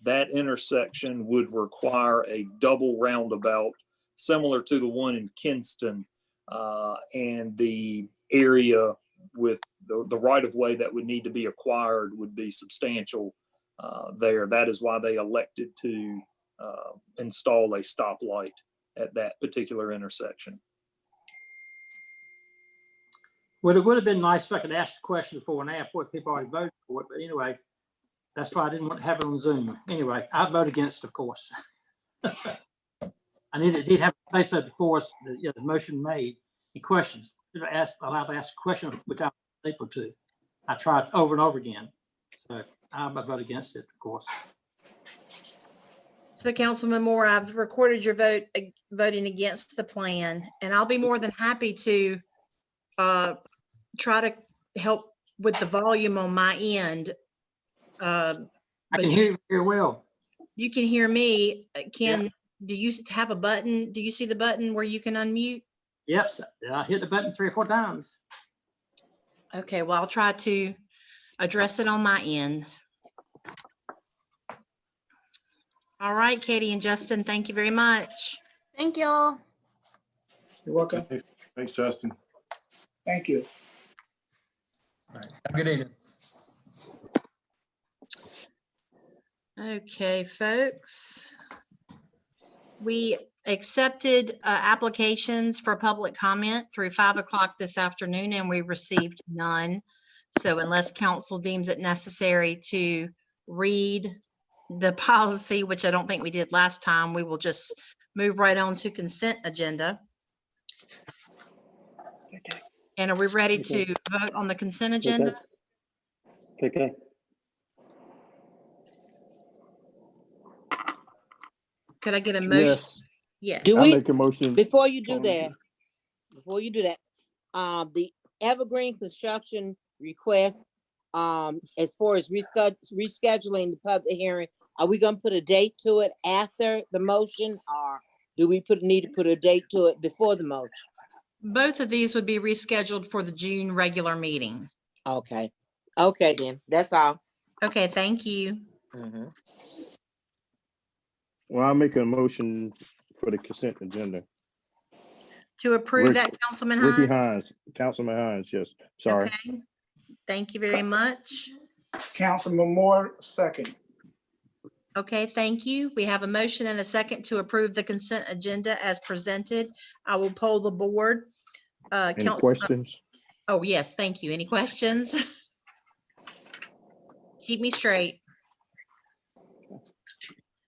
that intersection would require a double roundabout similar to the one in Kinston, and the area with the right of way that would need to be acquired would be substantial there. That is why they elected to install a stoplight at that particular intersection. Well, it would have been nice if I could ask the question before and after people already voted for it, but anyway, that's why I didn't want to have it on Zoom. Anyway, I vote against, of course. I did have to say so before us, the motion made. Any questions? Allowed to ask a question, which I was able to. I tried over and over again. So I vote against it, of course. So Councilman Moore, I've recorded your vote, voting against the plan, and I'll be more than happy to try to help with the volume on my end. I But can hear you very well. you can hear me. Do you have a button? Do you see the button where you can unmute? Yes, I hit the button 3 or 4 times. Okay, well, I'll try to address it on my end. All right, Katie and Justin, thank you very much. Thank y'all. You're welcome. Thanks, Justin. Thank you. All right. Have a good evening. Okay, folks. We accepted applications for public comment through 5 o'clock this afternoon, and we received none. So unless council deems it necessary to read the policy, which I don't think we did last time, we will just move right on to consent agenda. And are we ready to vote on the consent agenda? Okay. Could I get a motion? Yes, Yes. Do I we, make a motion. before you do that, the Evergreen construction request, as far as rescheduling the public hearing, are we gonna put a date to it after the motion, or do we need to put a date to it before the motion? Both of these would be rescheduled for the June regular meeting. Okay, okay then, that's all. Okay, thank you. Mhm. Well, I'll make a motion for the consent agenda. To approve Rick- that, Councilman Ricky Hines? Hines, Councilman Hines, yes, sorry. Okay. Thank you very much. Councilman Moore, second. Okay, thank you. We have a motion and a second to approve the consent agenda as presented. I will poll the board. Any questions? Oh, yes, thank you. Any questions? Keep me straight.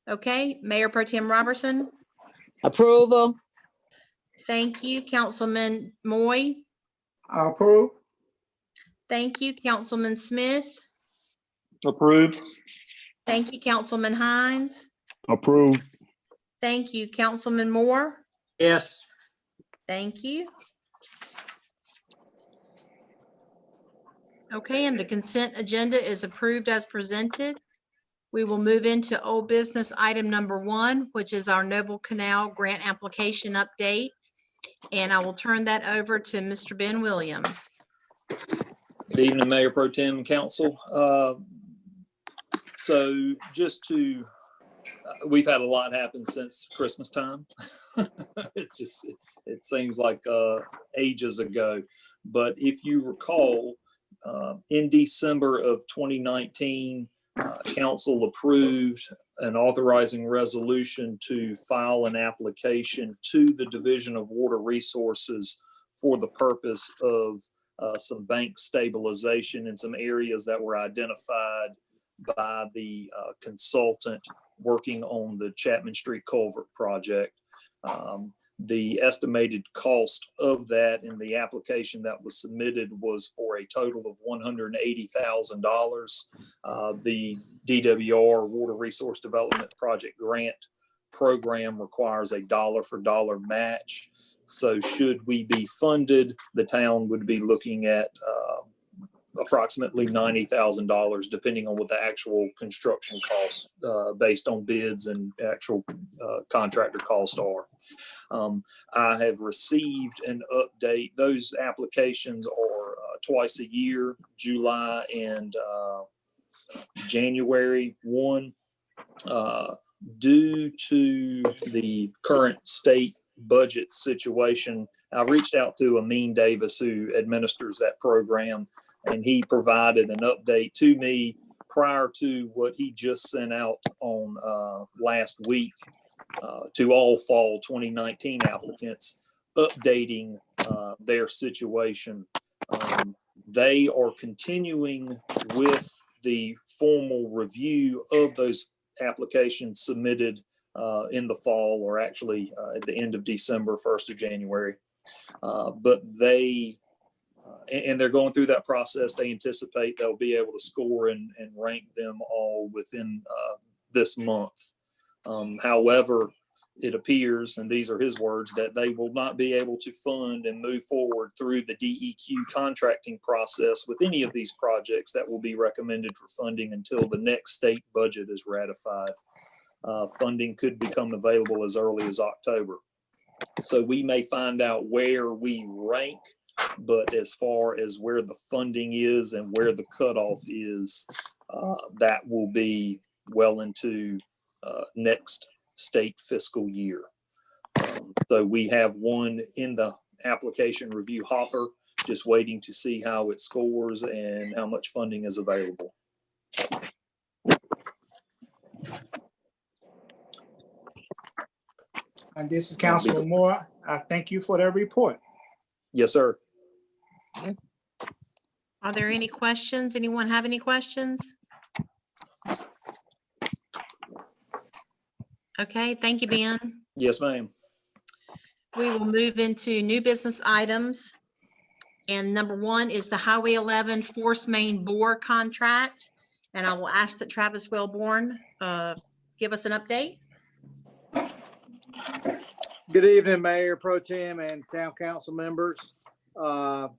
Okay, Mayor Pro Tem Robertson, Approval? thank you. Councilman Moy, I approve. thank you. Councilman Smith, Approved. thank you. Councilman Hines, Approved. thank you. Councilman Moore, Yes. thank you. Okay, and the consent agenda is approved as presented. We will move into old business item number 1, which is our Noble Canal grant application update. And I will turn that over to Mr. Ben Williams. Good evening, Mayor Pro Tem and Council. So just to, we've had a lot happen since Christmas time. It seems like ages ago. But if you recall, in December of 2019, Council approved an authorizing resolution to file an application to the Division of Water Resources for the purpose of some bank stabilization in some areas that were identified by the consultant working on the Chapman Street Culvert project. The estimated cost of that in the application that was submitted was for a total of $180,000. The DWR Water Resource Development Project Grant Program requires a dollar-for-dollar match. So should we be funded, the town would be looking at approximately $90,000, depending on what the actual construction costs based on bids and actual contractor costs are. I have received an update. Those applications are twice a year, July and January 1. Due to the current state budget situation, I reached out to Amin Davis, who administers that program, and he provided an update to me prior to what he just sent out on last week to all fall 2019 applicants, updating their situation. They are continuing with the formal review of those applications submitted in the fall, or actually at the end of December, 1st of January. But they, and they're going through that process. They anticipate they'll be able to score and rank them all within this month. However, it appears, and these are his words, that they will not be able to fund and move forward through the DEQ contracting process with any of these projects that will be recommended for funding until the next state budget is ratified. Funding could become available as early as October. So we may find out where we rank, but as far as where the funding is and where the cutoff is, that will be well into next state fiscal year. So we have one in the application review hopper, just waiting to see how it scores and how much funding is available. And this is Councilman Moore. I thank you for that report. Yes, sir. Are there any questions? Anyone have any questions? Okay, thank you, Ben. Yes, ma'am. We will move into new business items. And number 1 is the Highway 11 Force Main Bore contract. And I will ask that Travis Wellborn give us an update. Good evening, Mayor Pro Tem and Town Council members. I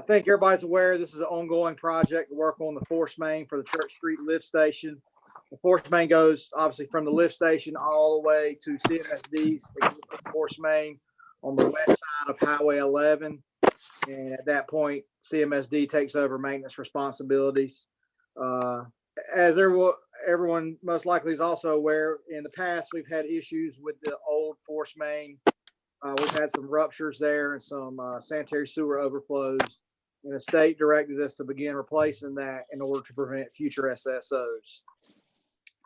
think everybody's aware this is an ongoing project to work on the force main for the Church Street lift station. The force main goes obviously from the lift station all the way to CMSD's existing force main on the west side of Highway 11. And at that point, CMSD takes over maintenance responsibilities. As everyone most likely is also aware, in the past, we've had issues with the old force main. We've had some ruptures there and some sanitary sewer overflows. And the state directed us to begin replacing that in order to prevent future SSOs.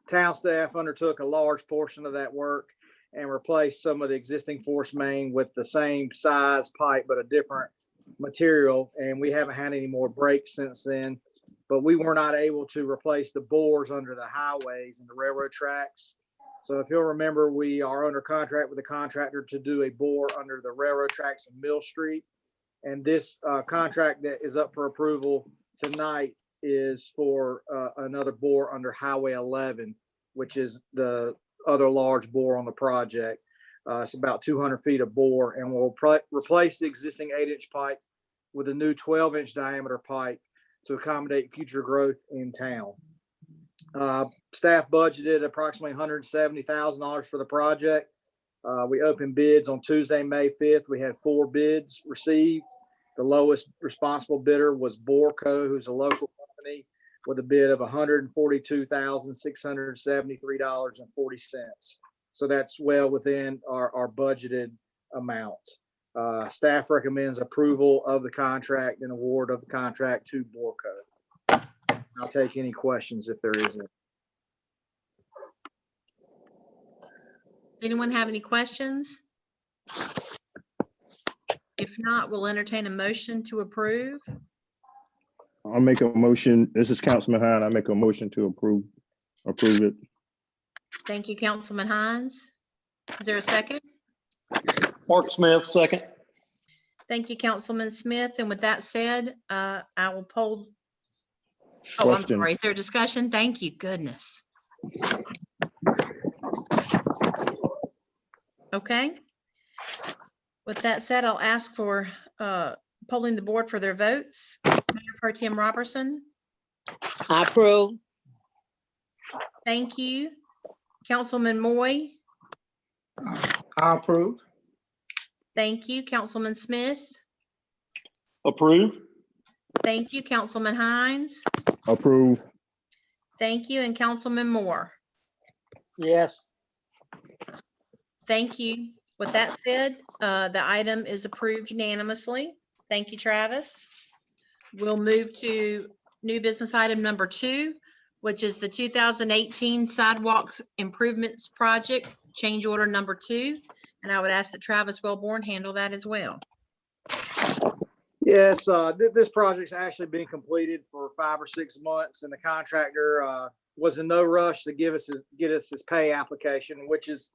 Town staff undertook a large portion of that work and replaced some of the existing force main with the same size pipe, but a different material. And we haven't had any more breaks since then. But we were not able to replace the bores under the highways and the railroad tracks. So if you'll remember, we are under contract with the contractor to do a bore under the railroad tracks in Mill Street. And this contract that is up for approval tonight is for another bore under Highway 11, which is the other large bore on the project. It's about 200 feet of bore, and we'll replace the existing 8-inch pipe with a new 12-inch diameter pipe to accommodate future growth in town. Staff budgeted approximately $170,000 for the project. We opened bids on Tuesday, May 5th. We had 4 bids received. The lowest responsible bidder was Borco, who's a local company, with a bid of $142,673.40. So that's well within our budgeted amount. Staff recommends approval of the contract and award of the contract to Borco. I'll take any questions if there is any. Anyone have any questions? If not, we'll entertain a motion to approve. I'll make a motion. This is Councilman Hine. I make a motion to approve it. Thank you, Councilman Hines. Is there a second? Mark Smith, second. Thank you, Councilman Smith. And with that said, I will poll. Oh, I'm Question. sorry. Is there a discussion? Thank you. Goodness. Okay. With that said, I'll ask for polling the board for their votes. Mayor Pro Tem Robertson. I approve. Thank you. Councilman Moy. I approve. Thank you. Councilman Smith. Approve. Thank you. Councilman Hines. Approve. Thank you. And Councilman Moore. Yes. Thank you. With that said, the item is approved unanimously. Thank you, Travis. We'll move to new business item number 2, which is the 2018 Sidewalk Improvements Project, change order number 2. And I would ask that Travis Wellborn handle that as well. Yes, this project's actually been completed for 5 or 6 months, and the contractor was in no rush to get us his pay application, which is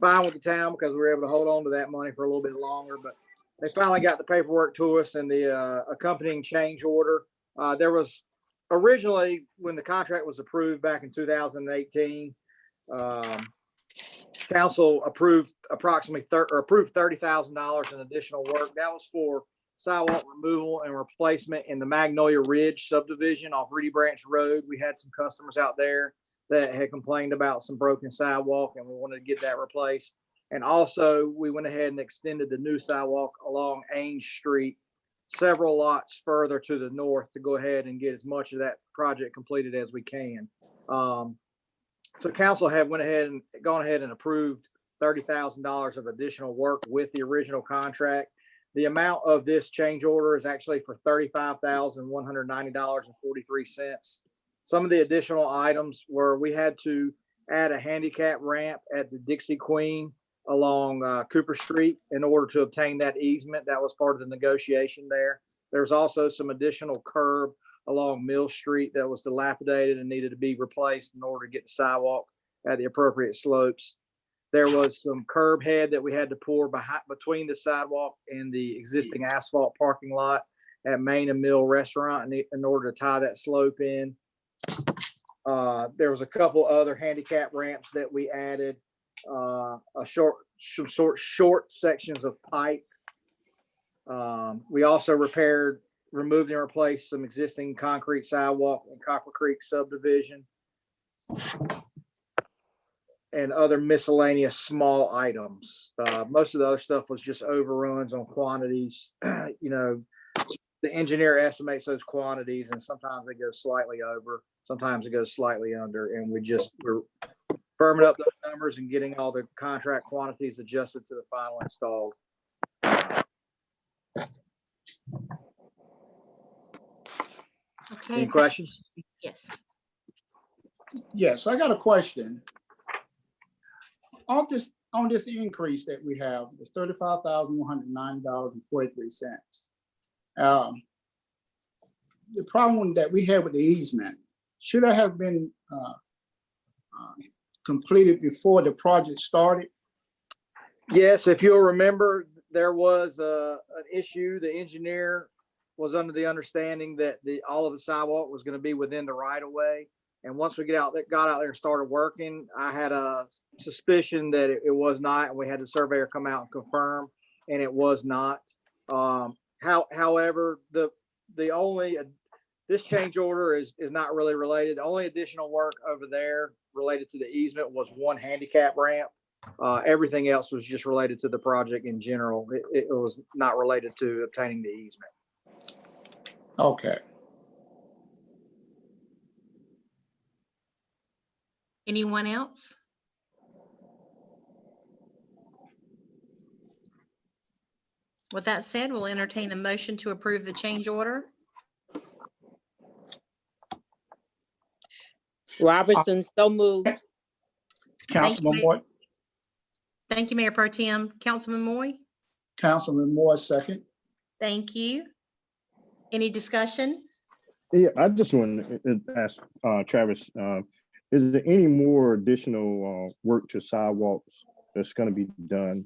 fine with the town because we were able to hold on to that money for a little bit longer. But they finally got the paperwork to us and the accompanying change order. There was originally, when the contract was approved back in 2018, council approved approximately approved $30,000 in additional work. That was for sidewalk removal and replacement in the Magnolia Ridge subdivision off Reedy Branch Road. We had some customers out there that had complained about some broken sidewalk, and we wanted to get that replaced. And also, we went ahead and extended the new sidewalk along Ames Street several lots further to the north to go ahead and get as much of that project completed as we can. So council had gone ahead and approved $30,000 of additional work with the original contract. The amount of this change order is actually for $35,190.43. Some of the additional items were we had to add a handicap ramp at the Dixie Queen along Cooper Street in order to obtain that easement. That was part of the negotiation there. There's also some additional curb along Mill Street that was dilapidated and needed to be replaced in order to get the sidewalk at the appropriate slopes. There was some curb head that we had to pour between the sidewalk and the existing asphalt parking lot at Main and Mill Restaurant in order to tie that slope in. There was a couple other handicap ramps that we added, short sections of pipe. We also removed and replaced some existing concrete sidewalk in Copper Creek subdivision and other miscellaneous small items. Most of the other stuff was just overruns on quantities. You know, the engineer estimates those quantities and sometimes they go slightly over, sometimes it goes slightly under, and we're firming up those numbers and getting all the contract quantities adjusted to the final installed. Okay. Any questions? Yes. Yes, I got a question. On this increase that we have, it's $35,109.43. The problem that we had with the easement, should it have been completed before the project started? Yes, if you'll remember, there was an issue. The engineer was under the understanding that all of the sidewalk was going to be within the right of way. And once we got out there and started working, I had a suspicion that it was not, and we had the surveyor come out and confirm, and it was not. However, the only This change order is not really related. The only additional work over there related to the easement was one handicap ramp. Everything else was just related to the project in general. It was not related to obtaining the easement. Okay. Anyone else? With that said, we'll entertain a motion to approve the change order. Robertson, so moved. Councilman Mayor. Moore, Thank you, Mayor Pro Tem. Councilman Moy, Councilman Moore, second. thank you. Any discussion? Yeah, I just want to ask Travis, is there any more additional work to sidewalks that's going to be done?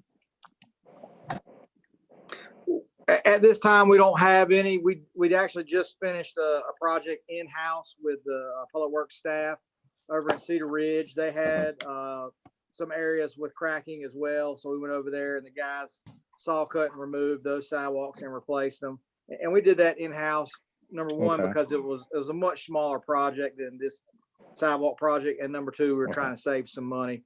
At this time, we don't have any. We'd actually just finished a project in-house with the public works staff over in Cedar Ridge. They had some areas with cracking as well. So we went over there and the guys saw cut and removed those sidewalks and replaced them. And we did that in-house, number one, Okay. because it was a much smaller project than this sidewalk project. And number two, we were trying to save some money.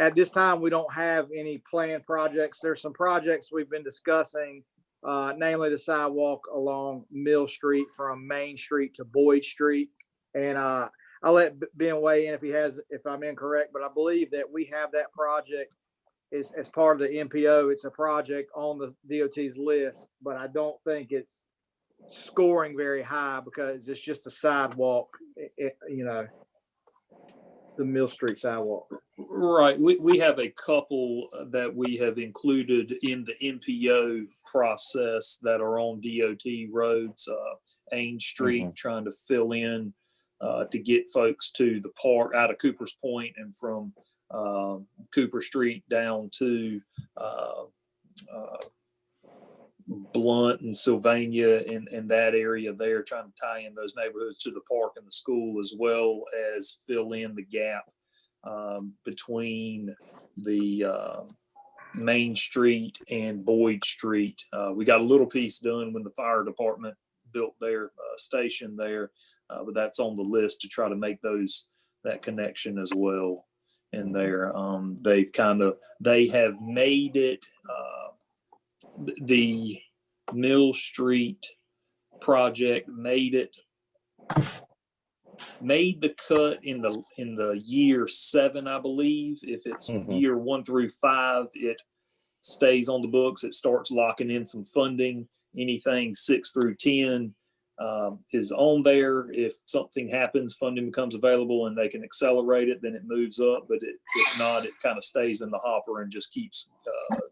At this time, we don't have any planned projects. There's some projects we've been discussing, namely the sidewalk along Mill Street from Main Street to Boyd Street. And I'll let Ben weigh in if I'm incorrect, but I believe that we have that project as part of the MPO. It's a project on the DOT's list, but I don't think it's scoring very high because it's just a sidewalk, the Mill Street sidewalk. Right. We have a couple that we have included in the MPO process that are on DOT roads, Ames Street, trying to fill in to get folks to the park out of Cooper's Point and from Cooper Street down to Blunt and Sylvania and that area there, trying to tie in those neighborhoods to the park and the school, as well as fill in the gap between the Main Street and Boyd Street. We got a little piece done when the fire department built their station there, but that's on the list to try to make that connection as well. And there, they have made it, the Mill Street project made the cut in the year 7, I believe. If it's year 1 through 5, it stays on the books. It starts locking in some funding. Anything 6 through 10 is on there. If something happens, funding becomes available and they can accelerate it, then it moves up. But if not, it kind of stays in the hopper and just keeps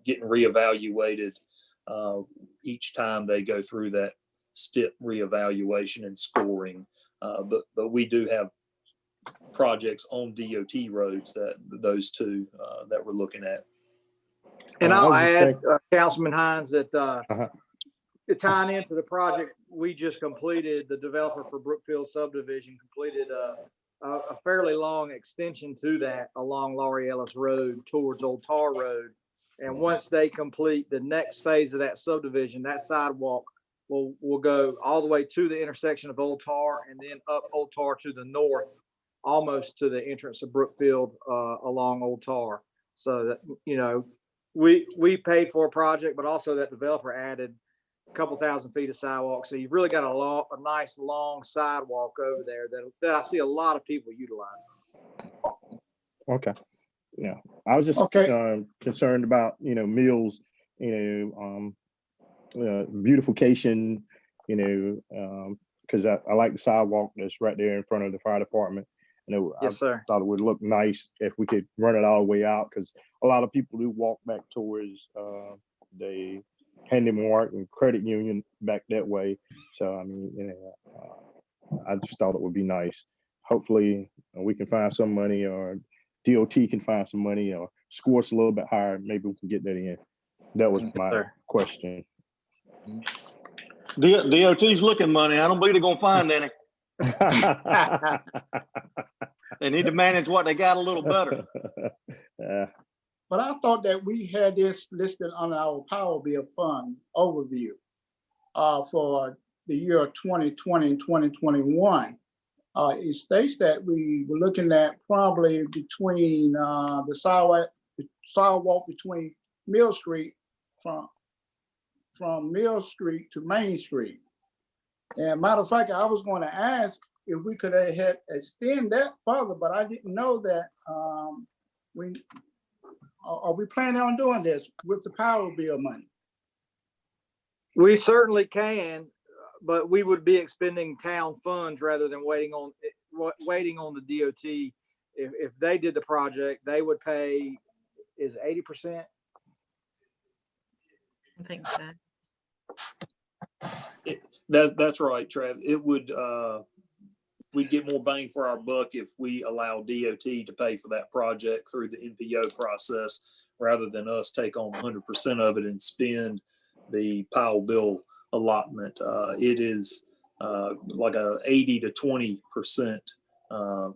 getting reevaluated each time they go through that STIP reevaluation and scoring. But we do have projects on DOT roads those two that we're looking at. And I'll add, Councilman Hines, that tying into the project we just completed, the developer for Brookfield subdivision completed a fairly long extension to that along Laurie Ellis Road towards Old Tar Road. And once they complete the next phase of that subdivision, that sidewalk will go all the way to the intersection of Old Tar and then up Old Tar to the north, almost to the entrance of Brookfield along Old Tar. So that, we paid for a project, but also that developer added a couple thousand feet of sidewalk. So you've really got a nice long sidewalk over there that I see a lot of people utilize. Okay. Yeah, I was just concerned about, Mills, beautification, because I like the sidewalk that's right there in front of the fire department. Yes, sir. Thought it would look nice if we could run it all the way out, because a lot of people do walk back towards the Handy Mart and Credit Union back that way. So, I mean, I just thought it would be nice. Hopefully we can find some money, or DOT can find some money, or score us a little bit higher. Maybe we can get that in. That was my question. DOT's looking money. I don't believe they're gonna find any. They need to manage what they got a little better. But I thought that we had this listed on our Power Bill fund overview for the year 2020 and 2021. It states that we were looking at probably between the sidewalk between Mill Street from Mill Street to Main Street. And matter of fact, I was going to ask if we could have extend that further, but I didn't know that are we planning on doing this with the power bill money? We certainly can, but we would be expending town funds rather than waiting on the DOT. If they did the project, they would pay, is 80%? I think so. That's right, Trav. It would, we'd get more bang for our buck if we allow DOT to pay for that project through the NPO process, rather than us take on 100% of it and spend the Powell bill allotment. It is like a 80 to 20%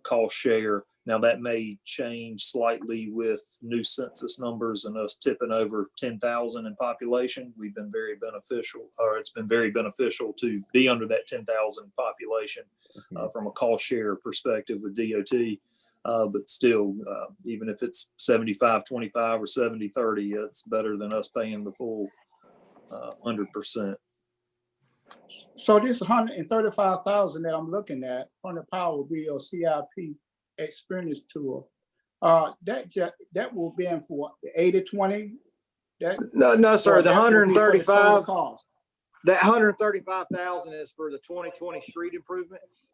cost share. Now that may change slightly with new census numbers and us tipping over 10,000 in population. We've been very beneficial, or it's been very beneficial to be under that 10,000 population from a cost share perspective with DOT. But still, even if it's 75-25 or 70-30, it's better than us paying the full 100%. So this 135,000 that I'm looking at from the Power Bill CIP Experience Tour, that will be in for the 80-20. No, sir. The 135. Cost. That 135,000 is for the 2020 street improvements.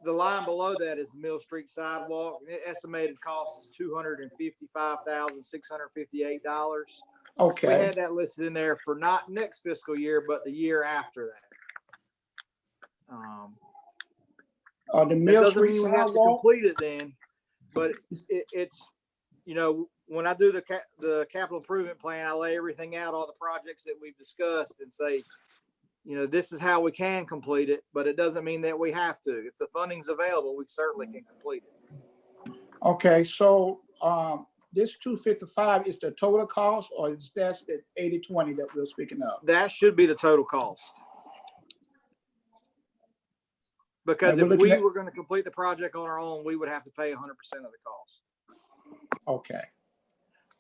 The line below that is Mill Street sidewalk. The estimated cost is $255,658. Okay. We had that listed in there for not next fiscal year, but the year after that. The Mill doesn't Street mean we have to sidewalk? complete it then, but it's, you know, when I do the capital improvement plan, I lay everything out, all the projects that we've discussed, and say, you know, this is how we can complete it, but it doesn't mean that we have to. If the funding's available, we certainly can complete it. Okay, so this 255 is the total cost, or is that the 80-20 that we're speaking of? That should be the total cost. Because if we were going to complete the project on our own, we would have to pay 100% of the cost. Okay.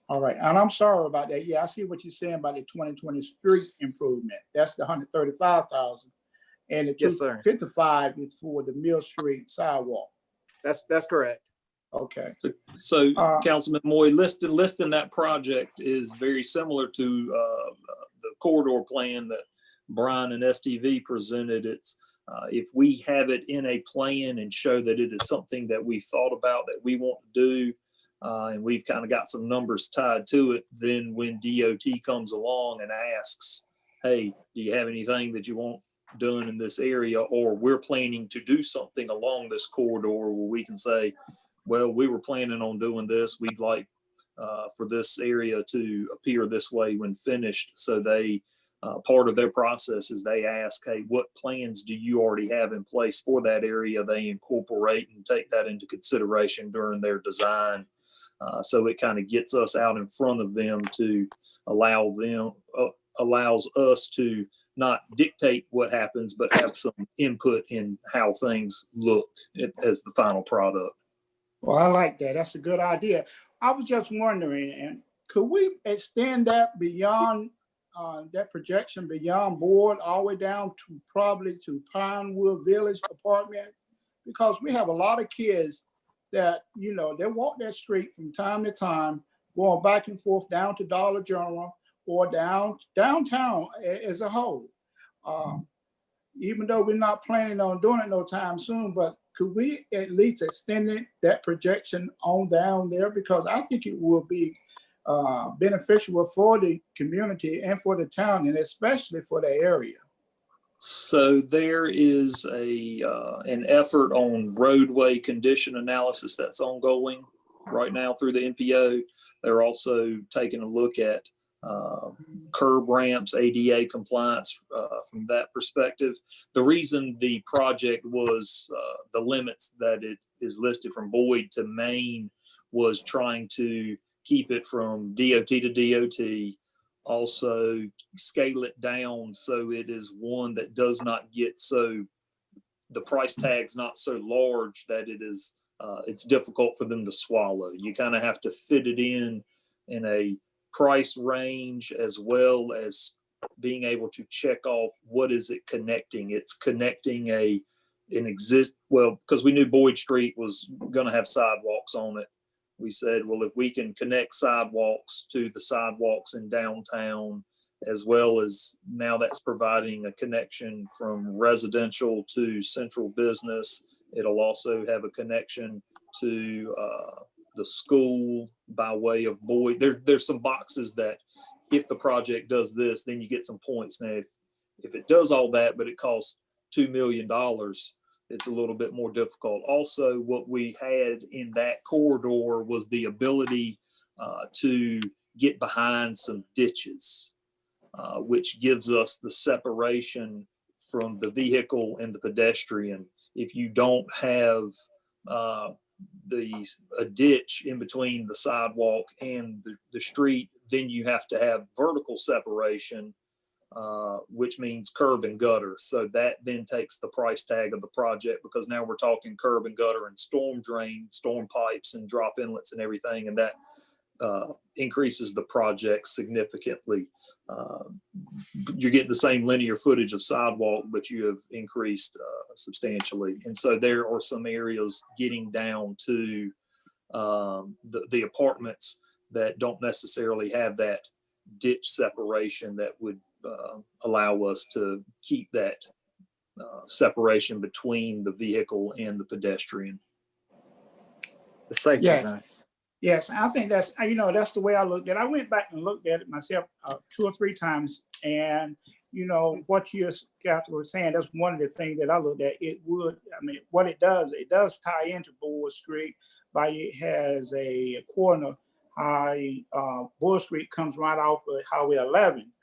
All right. And I'm sorry about that. Yeah, I see what you're saying about the 2020 street improvement. That's the 135,000. And the 255 is for the Mill Street sidewalk. That's correct. Okay. So Councilman Moy, listing that project is very similar to the corridor plan that Brian and STV presented. It's if we have it in a plan and show that it is something that we thought about that we want to do, and we've kind of got some numbers tied to it, then when DOT comes along and asks, hey, do you have anything that you want done in this area, or we're planning to do something along this corridor, where we can say, well, we were planning on doing this. We'd like for this area to appear this way when finished. So they, part of their process is they ask, hey, what plans do you already have in place for that area? They incorporate and take that into consideration during their design. So it kind of gets us out in front of them to allows us to not dictate what happens, but have some input in how things look as the final product. Well, I like that. That's a good idea. I was just wondering, and could we extend that beyond that projection, beyond board, all the way down to probably to Pinewood Village apartment? Because we have a lot of kids that, you know, they walk that street from time to time, going back and forth down to Dollar General or downtown as a whole. Even though we're not planning on doing it no time soon, but could we at least extend that projection on down there? Because I think it will be beneficial for the community and for the town, and especially for the area. So there is an effort on roadway condition analysis that's ongoing right now through the NPO. They're also taking a look at curb ramps, ADA compliance from that perspective. The reason the project was the limits that it is listed from Boyd to Maine was trying to keep it from DOT to DOT also scale it down so it is one that does not get so, the price tag's not so large that it is, it's difficult for them to swallow. You kind of have to fit it in a price range, as well as being able to check off what is it connecting. It's connecting well, because we knew Boyd Street was going to have sidewalks on it. We said, well, if we can connect sidewalks to the sidewalks in downtown, as well as now that's providing a connection from residential to central business. It'll also have a connection to the school by way of Boyd. There's some boxes that if the project does this, then you get some points. Now, if it does all that, but it costs $2 million, it's a little bit more difficult. Also, what we had in that corridor was the ability to get behind some ditches, which gives us the separation from the vehicle and the pedestrian. If you don't have a ditch in between the sidewalk and the street, then you have to have vertical separation, which means curb and gutter. So that then takes the price tag of the project, because now we're talking curb and gutter and storm drain, storm pipes and drop inlets and everything. And that increases the project significantly. You're getting the same linear footage of sidewalk, but you have increased substantially. And so there are some areas getting down to the apartments that don't necessarily have that ditch separation that would allow us to keep that separation between the vehicle and the pedestrian. The safety zone. Yes, I think that's, that's the way I looked at it. I went back and looked at it myself 2 or 3 times. And, what you were saying, that's one of the things that I looked at. It would, what it does tie into Bull Street, but it has a corner. Bull Street comes right off of Highway 11.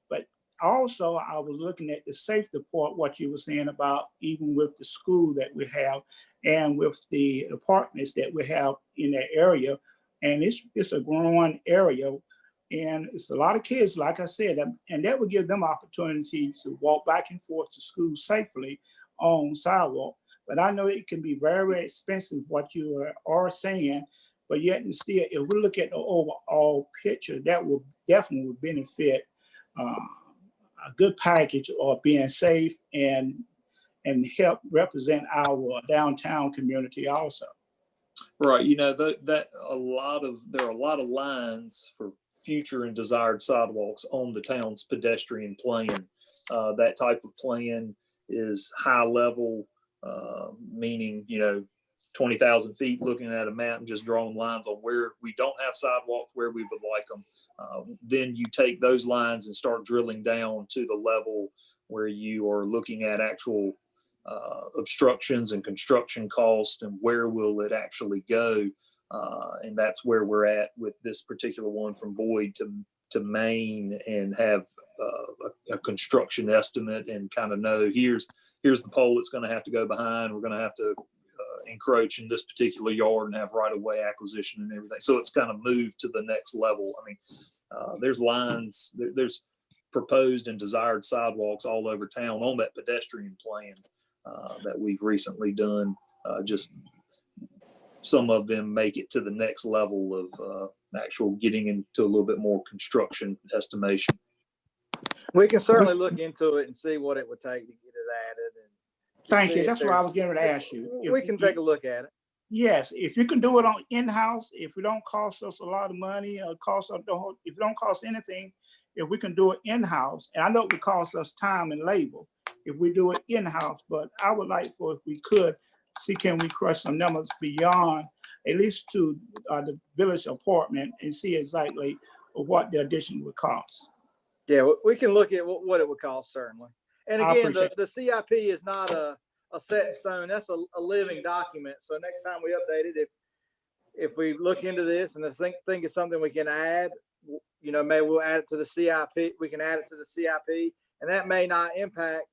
But also I was looking at the safety part, what you were saying about even with the school that we have and with the apartments that we have in that area. And it's a growing area, and it's a lot of kids, like I said, and that would give them opportunity to walk back and forth to school safely on sidewalk. But I know it can be very, very expensive, what you are saying, but yet and still, if we look at the overall picture, that will definitely benefit a good package of being safe and help represent our downtown community also. Right. There are a lot of lines for future and desired sidewalks on the town's pedestrian plan. That type of plan is high level, meaning, 20,000 feet looking at a map and just drawing lines on where we don't have sidewalks, where we would like them. Then you take those lines and start drilling down to the level where you are looking at actual obstructions and construction cost and where will it actually go. And that's where we're at with this particular one from Boyd to Maine, and have a construction estimate and kind of know here's the pole it's going to have to go behind. We're going to have to encroach in this particular yard and have right-of-way acquisition and everything. So it's kind of moved to the next level. There's lines, there's proposed and desired sidewalks all over town on that pedestrian plan that we've recently done. Just some of them make it to the next level of actual getting into a little bit more construction estimation. We can certainly look into it and see what it would take to get it added. Thank you. That's what I was going to ask you. We can take a look at it. Yes, if you can do it on in-house, if it don't cost us a lot of money, or if it don't cost anything, if we can do it in-house, and I know it would cost us time and labor if we do it in-house, but I would like for, if we could, see can we crush some numbers beyond, at least to the village apartment, and see exactly what the addition would cost. Yeah, we can look at what it would cost, certainly. And again, the CIP is not a set in stone. That's a living document. So next time we update it, if we look into this and think it's something we can add, maybe we'll add it to the CIP. We can add it to the CIP, and that may not impact.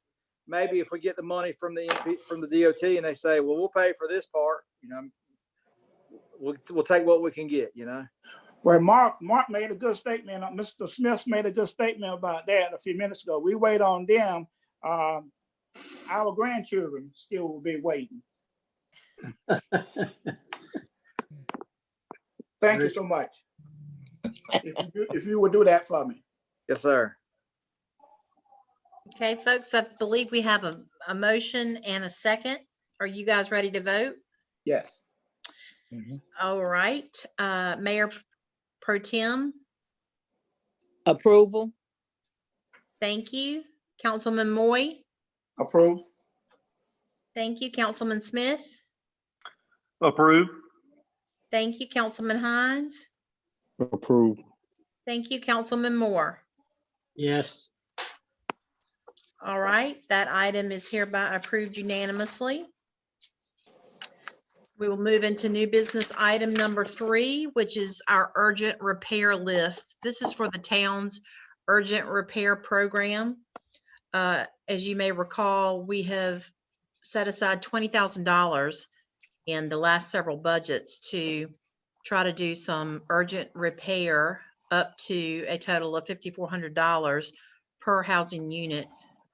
Maybe if we get the money from the DOT and they say, well, we'll pay for this part, we'll take what we can get. Well, Mark made a good statement. Mr. Smith made a good statement about that a few minutes ago. We wait on them. Our grandchildren still will be waiting. Thank you so much. If you would do that for me. Yes, sir. Okay, folks, I believe we have a motion and a second. Are you guys ready to vote? Yes. All right, Mayor Pro Tem, Approval? thank you. Councilman Moy, Approve. thank you. Councilman Smith, Approve. thank you. Councilman Hines, Approved. thank you. Councilman Moore. Yes. All right, that item is hereby approved unanimously. We will move into new business item number 3, which is our urgent repair list. This is for the town's urgent repair program. As you may recall, we have set aside $20,000 in the last several budgets to try to do some urgent repair up to a total of $5,400 per housing unit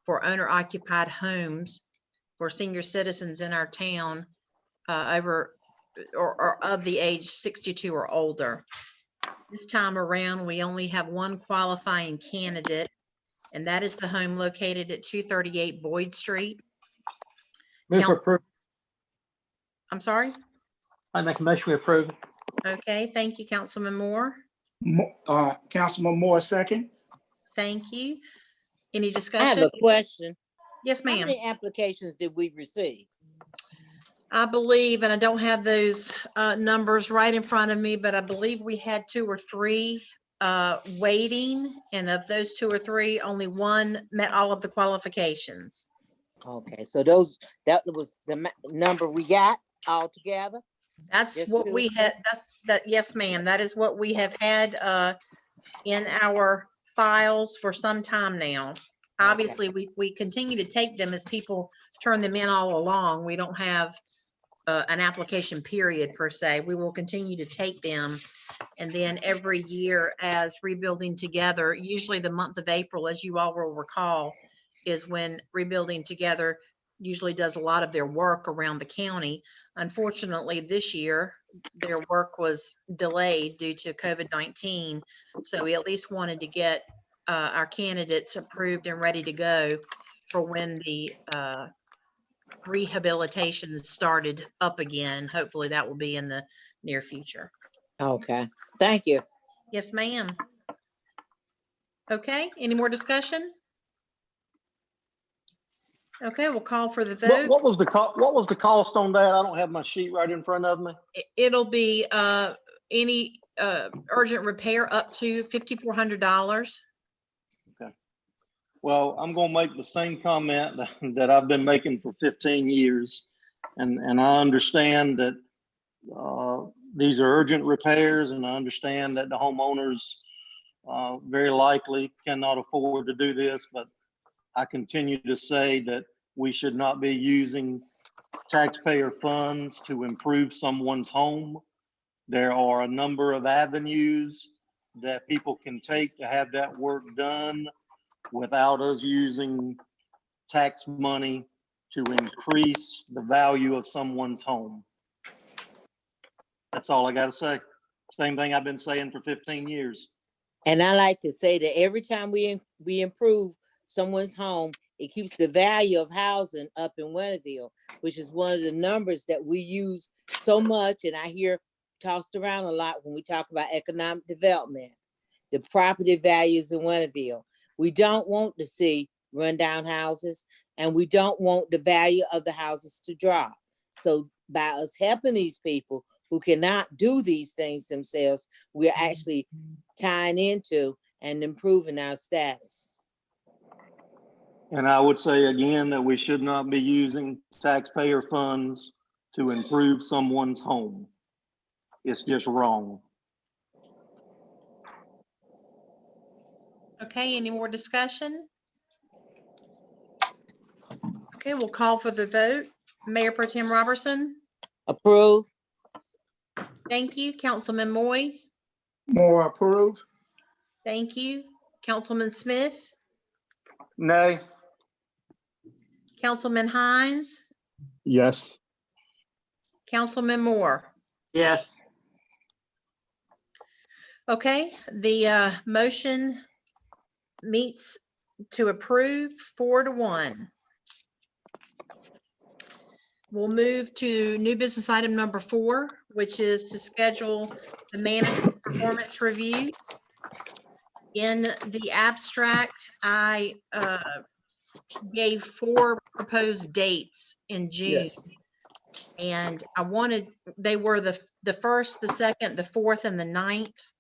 for owner occupied homes for senior citizens in our town over or of the age 62 or older. This time around, we only have one qualifying candidate, and that is the home located at 238 Boyd Street. Move for approval. I'm sorry? I make a motion we approve. Okay, thank you, Councilman Moore. Councilman Moore, second. Thank you. Any I have discussion? a question. Yes, How ma'am. many applications did we receive? I believe, and I don't have those numbers right in front of me, but I believe we had 2 or 3 waiting, and of those 2 or 3, only one met all of the qualifications. Okay, so that was the number we got altogether? That's Just what 2? we had, yes, ma'am, that is what we have had in our files for some time now. Obviously, we continue to take them as people turn them in all along. We don't have an application period per se. We will continue to take them. And then every year as Rebuilding Together, usually the month of April, as you all will recall, is when Rebuilding Together usually does a lot of their work around the county. Unfortunately, this year, their work was delayed due to COVID-19. So we at least wanted to get our candidates approved and ready to go for when the rehabilitation started up again. Hopefully that will be in the near future. Okay, thank you. Yes, ma'am. Okay, any more discussion? Okay, we'll call for the vote. What was the cost on that? I don't have my sheet right in front of me. It'll be any urgent repair up to $5,400. Well, I'm gonna make the same comment that I've been making for 15 years. And I understand that these are urgent repairs, and I understand that the homeowners very likely cannot afford to do this, but I continue to say that we should not be using taxpayer funds to improve someone's home. There are a number of avenues that people can take to have that work done without us using tax money to increase the value of someone's home. That's all I gotta say. Same thing I've been saying for 15 years. And I like to say that every time we improve someone's home, it keeps the value of housing up in Winterville, which is one of the numbers that we use so much, and I hear tossed around a lot when we talk about economic development, the property values in Winterville. We don't want to see rundown houses, and we don't want the value of the houses to drop. So by us helping these people who cannot do these things themselves, we're actually tying into and improving our status. And I would say again that we should not be using taxpayer funds to improve someone's home. It's just wrong. Okay, any more discussion? Okay, we'll call for the vote. Mayor Pro Tem Robertson. Approve. Thank you. Councilman Moy. More approved. Thank you. Councilman Smith, Nay. Councilman Hines, Yes. Councilman Moore. Yes. Okay, the motion meets to approve 4-1. We'll move to new business item number 4, which is to schedule the management performance review. In the abstract, I gave 4 proposed dates in June. And they were the 1st, the 2nd, the 4th, and the 9th.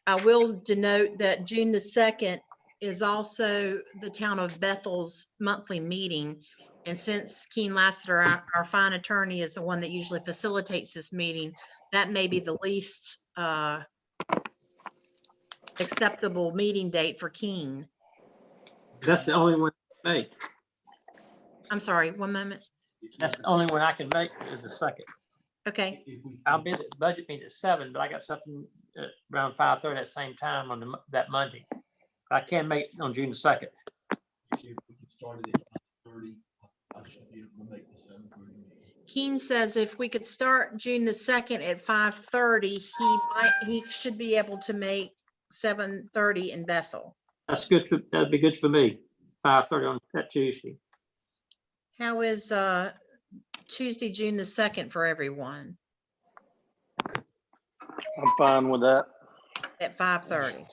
I will denote that June the 2nd is also the town of Bethel's monthly meeting. And since Keen Lassiter, our fine attorney, is the one that usually facilitates this meeting, that may be the least acceptable meeting date for Keen. That's the only one I can make. I'm sorry, one moment. That's the only one I can make is the 2nd. Okay, I'll be at the budget meeting at 7, but I got something around 5:30 at the same time on that Monday. I can't make it on June the 2nd. Keen says if we could start June the 2nd at 5:30, he should be able to make 7:30 in Bethel. That's good. That'd be good for me. 5:30 on that Tuesday. How is Tuesday, June the 2nd for everyone I'm fine with that. at 5:30?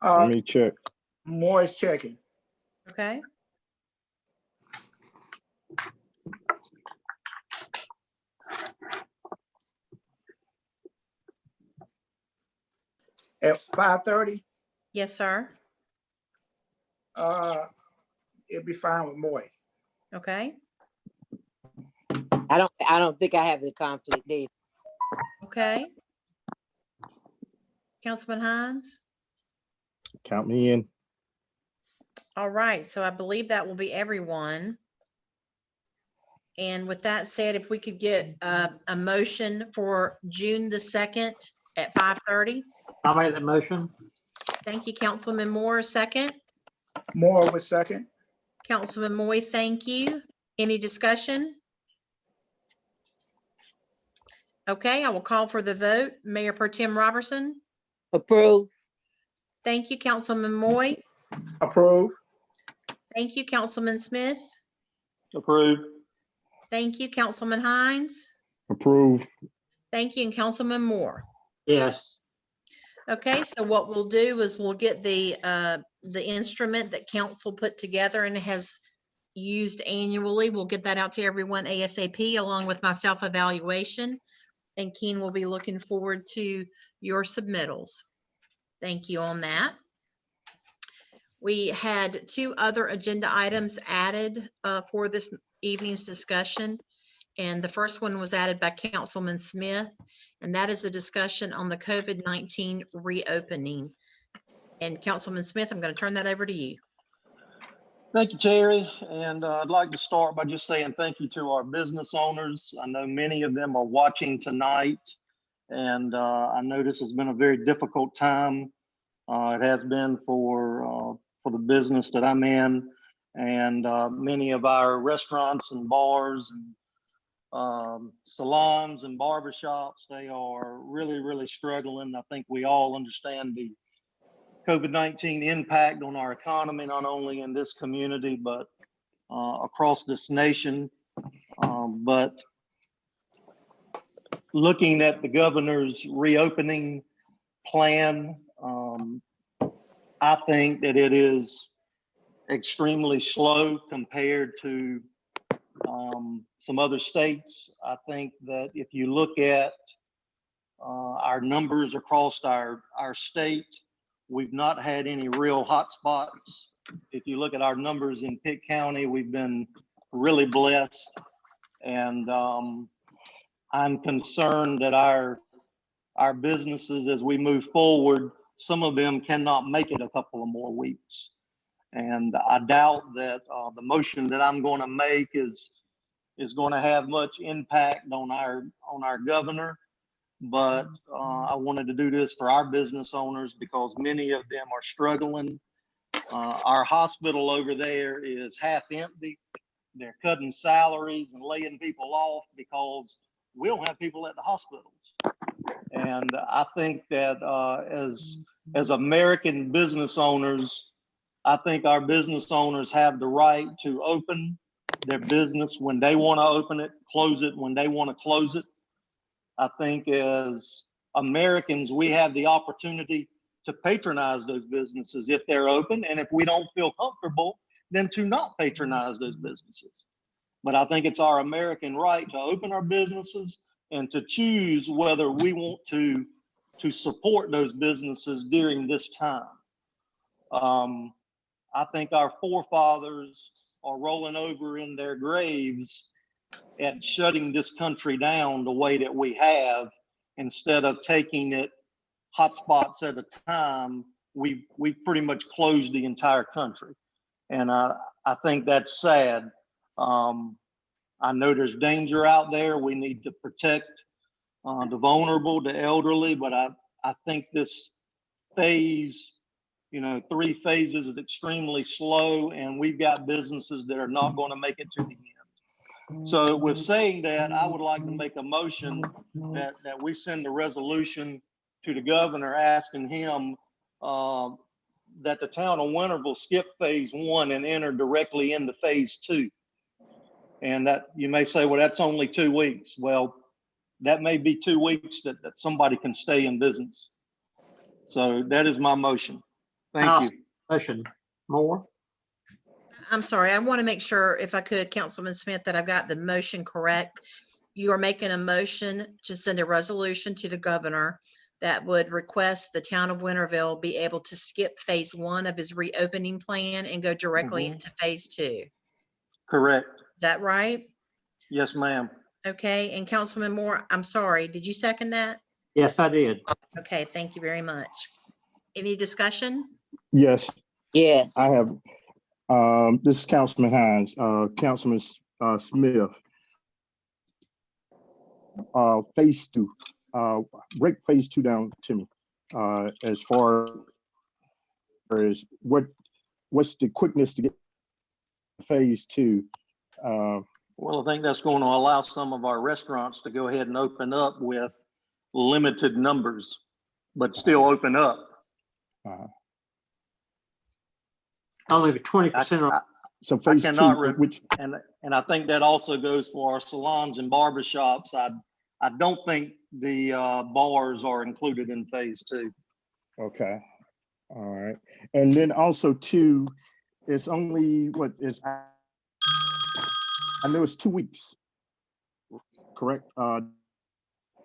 Let me check. Moore is checking. Okay, At 5:30, yes, sir. it'd be fine with Moore. Okay, I don't think I have the conflict there. okay. Councilman Hines? Count me in. All right, so I believe that will be everyone. And with that said, if we could get a motion for June the 2nd at 5:30. I'll make that motion. Thank you, Councilman Moore. Second. Moore with second. Councilman Moy, thank you. Any discussion? Okay, I will call for the vote. Mayor Pro Tem Robertson. Approve. Thank you, Councilman Moy. Approve. Thank you, Councilman Smith. Approved. Thank you, Councilman Hines. Approve. Thank you, and Councilman Moore. Yes. Okay, so what we'll do is we'll get the instrument that council put together and has used annually. We'll get that out to everyone ASAP along with my self-evaluation. And Keen will be looking forward to your submittals. Thank you on that. We had 2 other agenda items added for this evening's discussion. And the first one was added by Councilman Smith, and that is a discussion on the COVID-19 reopening. And Councilman Smith, I'm going to turn that over to you. Thank you, Terry. And I'd like to start by just saying thank you to our business owners. I know many of them are watching tonight, and I know this has been a very difficult time. It has been for the business that I'm in, and many of our restaurants and bars and salons and barbershops, they are really, really struggling. I think we all understand the COVID-19 impact on our economy, not only in this community, but across this nation. But looking at the governor's reopening plan, I think that it is extremely slow compared to some other states. I think that if you look at our numbers across our state, we've not had any real hot spots. If you look at our numbers in Pitt County, we've been really blessed. And I'm concerned that our businesses, as we move forward, some of them cannot make it a couple of more weeks. And I doubt that the motion that I'm going to make is going to have much impact on our governor. but I wanted to do this for our business owners because many of them are struggling. Our hospital over there is half empty. They're cutting salaries and laying people off because we don't have people at the hospitals. And I think that as American business owners, I think our business owners have the right to open their business when they want to open it, close it when they want to close it. I think as Americans, we have the opportunity to patronize those businesses if they're open. And if we don't feel comfortable, then to not patronize those businesses. But I think it's our American right to open our businesses and to choose whether we want to support those businesses during this time. I think our forefathers are rolling over in their graves at shutting this country down the way that we have, instead of taking it hotspots at a time. We pretty much closed the entire country. And I think that's sad. I know there's danger out there. We need to protect the vulnerable, the elderly, but I think this phase, 3 phases is extremely slow, and we've got businesses that are not going to make it to the end. So with saying that, I would like to make a motion that we send a resolution to the governor asking him that the town of Winterville skip phase 1 and enter directly into phase 2. And that you may say, well, that's only 2 weeks. Well, that may be 2 weeks that somebody can stay in business. So that is my motion. Thank you. Motion. Moore? I'm sorry, I want to make sure, if I could, Councilman Smith, that I've got the motion correct. You are making a motion to send a resolution to the governor that would request the town of Winterville be able to skip phase 1 of his reopening plan and go directly into phase 2. Correct. Is that right? Yes, ma'am. Okay, and Councilman Moore, I'm sorry, did you second that? Yes, I did. Okay, thank you very much. Any discussion? Yes, Yes. I have. This is Councilman Hines, Councilman Smith. Phase 2, break phase 2 down to me. As far as what's the quickness to get phase 2? Well, I think that's going to allow some of our restaurants to go ahead and open up with limited numbers, but still open up. Only 20%. So phase 2, which, and I think that also goes for our salons and barbershops. I don't think the bars are included in phase 2. okay, all right. And then also 2, it's only what is, I know it's 2 weeks, correct?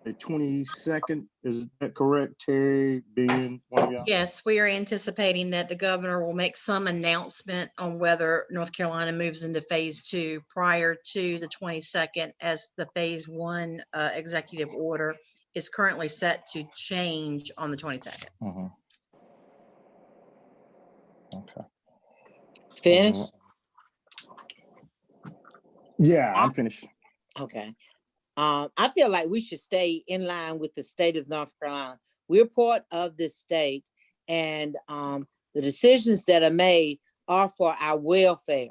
The 22nd, is that correct, Terry, Ben, one of y'all? Yes, we are anticipating that the governor will make some announcement on whether North Carolina moves into phase 2 prior to the 22nd, as the phase 1 executive order is currently set to change on the 22nd. Okay. Finished? Yeah, I'm finished. Okay. I feel like we should stay in line with the state of North Carolina. We're part of this state, and the decisions that are made are for our welfare.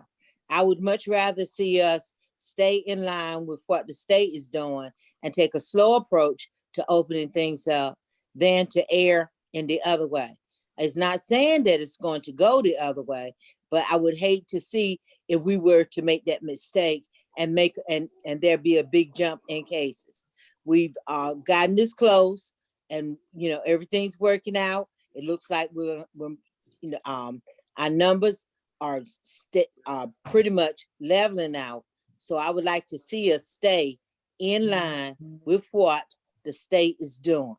I would much rather see us stay in line with what the state is doing and take a slow approach to opening things up than to err in the other way. It's not saying that it's going to go the other way, but I would hate to see if we were to make that mistake and there be a big jump in cases. We've gotten this close, and everything's working out. It looks like we're our numbers are pretty much leveling out. So I would like to see us stay in line with what the state is doing.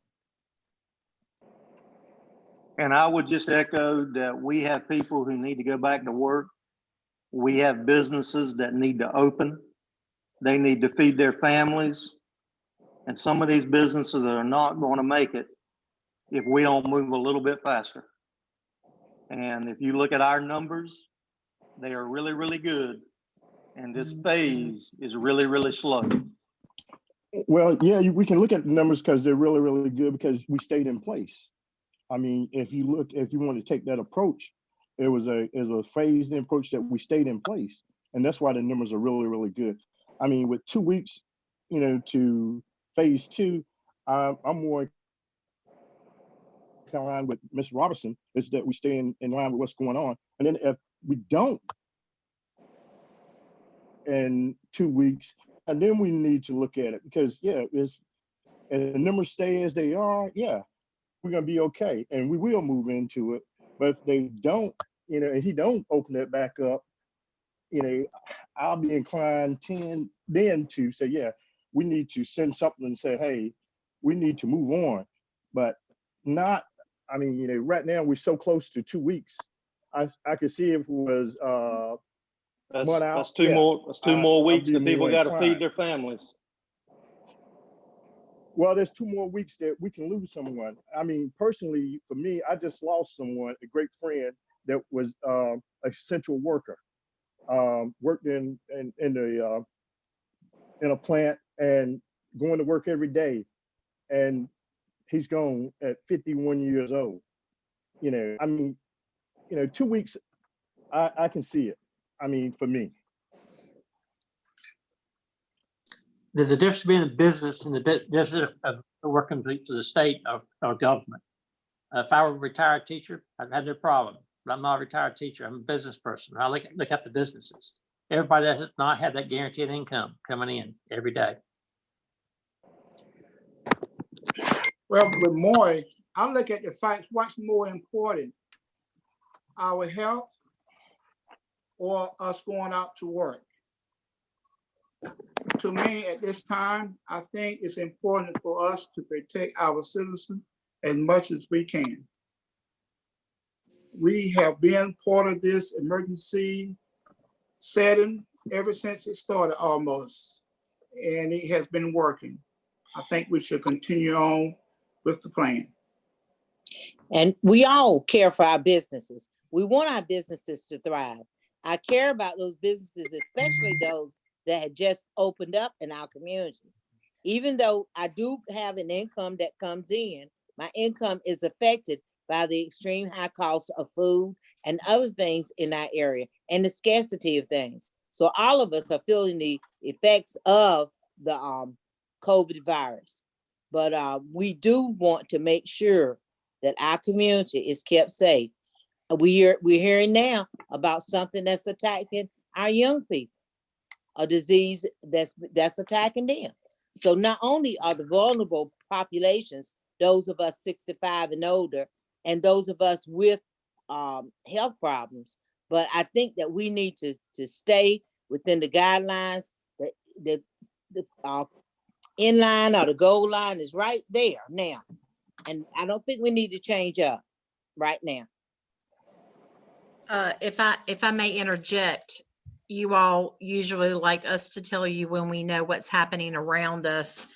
And I would just echo that we have people who need to go back to work. We have businesses that need to open. They need to feed their families. And some of these businesses are not going to make it if we don't move a little bit faster. And if you look at our numbers, they are really, really good. And this phase is really, really slow. Well, yeah, we can look at the numbers because they're really, really good because we stayed in place. I mean, if you want to take that approach, it was a phased approach that we stayed in place. And that's why the numbers are really, really good. I mean, with 2 weeks, to phase 2, I'm more in line with Ms. Robertson, is that we stay in line with what's going on. And then if we don't in 2 weeks, and then we need to look at it because, yeah, and the numbers stay as they are, yeah, we're going to be okay. And we will move into it. But if they don't, and he don't open it back up, I'll be inclined then to say, yeah, we need to send something and say, hey, we need to move on. But not, I mean, right now we're so close to 2 weeks. I could see if it was one out. That's two more weeks that people got to inclined. feed their families. Well, there's 2 more weeks that we can lose someone. I mean, personally, for me, I just lost someone, a great friend that was a essential worker, worked in a plant and going to work every day, and he's gone at 51 years old. I mean, 2 weeks, I can see it. I mean, for me. There's a difference between a business and the difference of working for the state or government. If I were a retired teacher, I'd have no problem. But I'm not a retired teacher. I'm a business person. I look at the businesses. Everybody that has not had that guaranteed income coming in every day. Well, with Maury, I look at the facts. What's more important, our health or us going out to work? To me, at this time, I think it's important for us to protect our citizens as much as we can. We have been part of this emergency setting ever since it started almost, and it has been working. I think we should continue on with the plan. And we all care for our businesses. We want our businesses to thrive. I care about those businesses, especially those that had just opened up in our community. Even though I do have an income that comes in, my income is affected by the extreme high cost of food and other things in our area and the scarcity of things. So all of us are feeling the effects of the COVID virus. But we do want to make sure that our community is kept safe. We're hearing now about something that's attacking our young people, a disease that's attacking them. So not only are the vulnerable populations, those of us 65 and older, and those of us with health problems, but I think that we need to stay within the guidelines. The in line or the goal line is right there now, and I don't think we need to change up right now. If I may interject, you all usually like us to tell you when we know what's happening around us.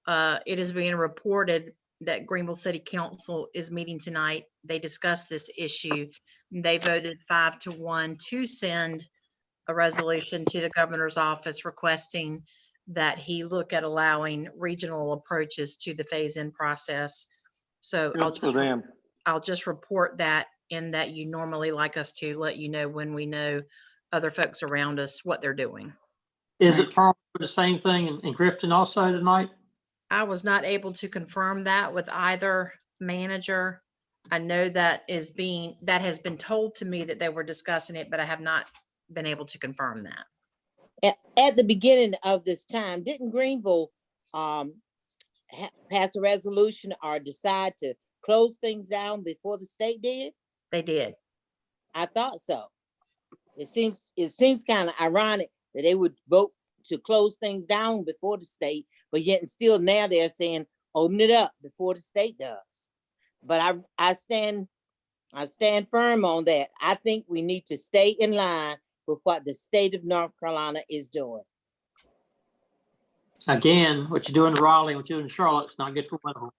It is being reported that Greenville City Council is meeting tonight. They discussed this issue. They voted 5-1 to send a resolution to the governor's office requesting that he look at allowing regional approaches to the phase-in process. So I'll just report that, in that you normally like us to let you know when we know other folks around us what they're doing. Is it for the same thing in Grifton also tonight? I was not able to confirm that with either manager. I know that has been told to me that they were discussing it, but I have not been able to confirm that. At the beginning of this time, didn't Greenville pass a resolution or decide to close things down before the state did? They did. I thought so. It seems kind of ironic that they would vote to close things down before the state, but yet and still now they're saying open it up before the state does. But I stand firm on that. I think we need to stay in line with what the state of North Carolina is doing. Again, what you do in Raleigh, what you do in Charlotte is not good for Winterville.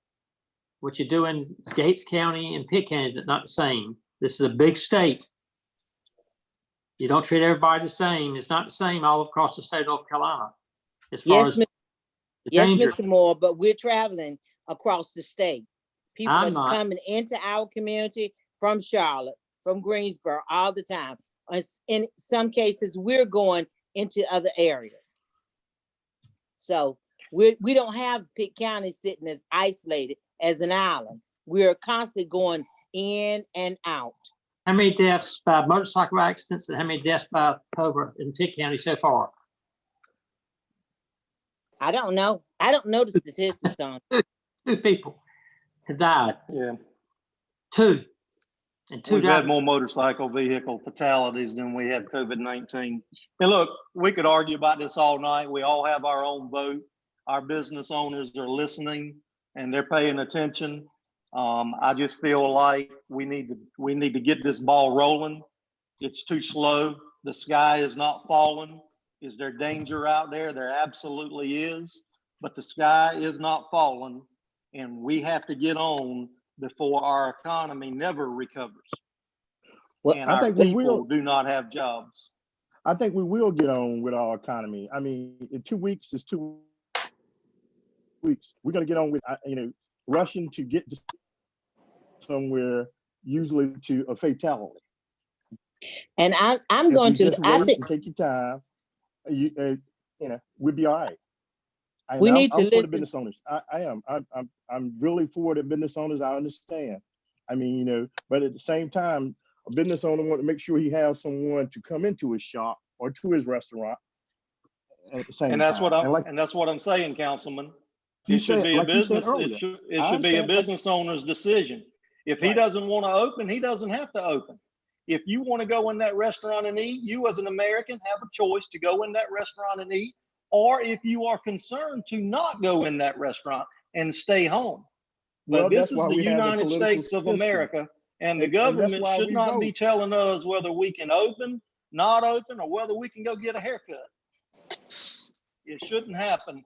What you do in Gates County and Pitt County is not the same. This is a big state. You don't treat everybody the same. It's not the same all across the state of North Carolina. As far as Yes, danger. Mr. Moore, but we're traveling across the state. People I'm are not. coming into our community from Charlotte, from Greensboro all the time. In some cases, we're going into other areas. So we don't have Pitt County sitting as isolated as an island. We're constantly going in and out. How many deaths by motorcycle accidents and how many deaths by Cobra in Pitt County so far? I don't know. I don't know the statistics on it. 2 people have died. Yeah. 2. And 2 We've died. had more motorcycle vehicle fatalities than we have COVID-19. And look, we could argue about this all night. We all have our own vote. Our business owners are listening and they're paying attention. I just feel like we need to get this ball rolling. It's too slow. The sky is not falling. Is there danger out there? There absolutely is, but the sky is not falling, and we have to get on before our economy never recovers. Well, And I our think we people will. do not have jobs. I think we will get on with our economy. I mean, in 2 weeks is 2 weeks. We're going to get on with, rushing to get somewhere, usually to a fatality. And I'm If going you to, just I wait think and take your time, we'll be all right. we need to I'm for the listen. business owners. I am. I'm really for the business owners. I understand. I mean, but at the same time, a business owner wants to make sure he has someone to come into his shop or to his restaurant at the same And that's time. what I'm saying, Councilman. You It should said, be a like you said business. earlier, It I should be a understand, business owner's decision. If he Right. doesn't want to open, he doesn't have to open. If you want to go in that restaurant and eat, you as an American have a choice to go in that restaurant and eat, or if you are concerned to not go in that restaurant and stay home. But Well, this that's is why the we have the United political States of system. America, and the And that's government why should we not be vote. telling us whether we can open, not open, or whether we can go get a haircut. It shouldn't happen.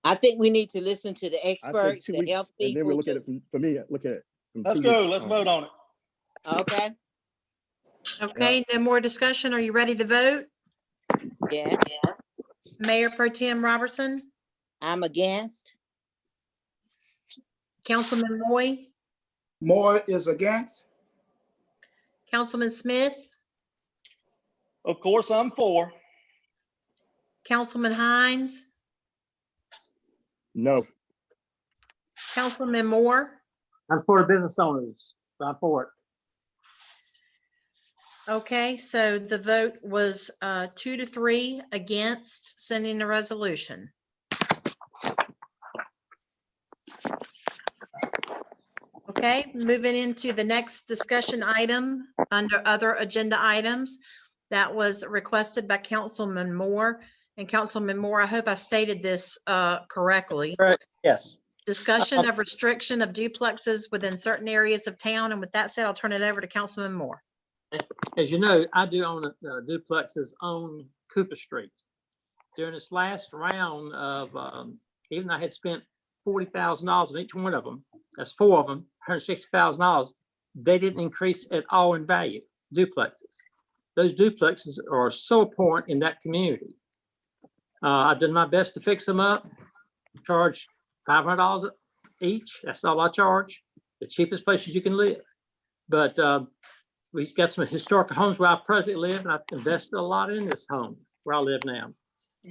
I think we need to listen to the I said experts, 2 the health weeks, and then we people. look at it for me. Look at it. From Let's 2 go. weeks Let's on. vote on it. Okay, Okay, no more discussion. Are you ready to vote? yes, Mayor Pro Tem Robertson, I'm against. Councilman Moy, Moore is against. Councilman Smith, Of course, I'm for. Councilman Hines, No. Councilman Moore. I'm for the business owners. So I'm for it. Okay, so the vote was 2-3 against sending the resolution. Okay, moving into the next discussion item under other agenda items that was requested by Councilman Moore. And Councilman Moore, I hope I stated this correctly. Correct. Yes. Discussion of restriction of duplexes within certain areas of town. And with that said, I'll turn it over to Councilman Moore. As you know, I do own duplexes on Cooper Street. During this last round of, even though I had spent $40,000 on each one of them, that's 4 of them, $160,000, they didn't increase at all in value, duplexes. Those duplexes are so important in that community. I've done my best to fix them up, charge $500 each. That's all I charge, the cheapest places you can live. But we've got some historical homes where I presently live, and I've invested a lot in this home where I live now.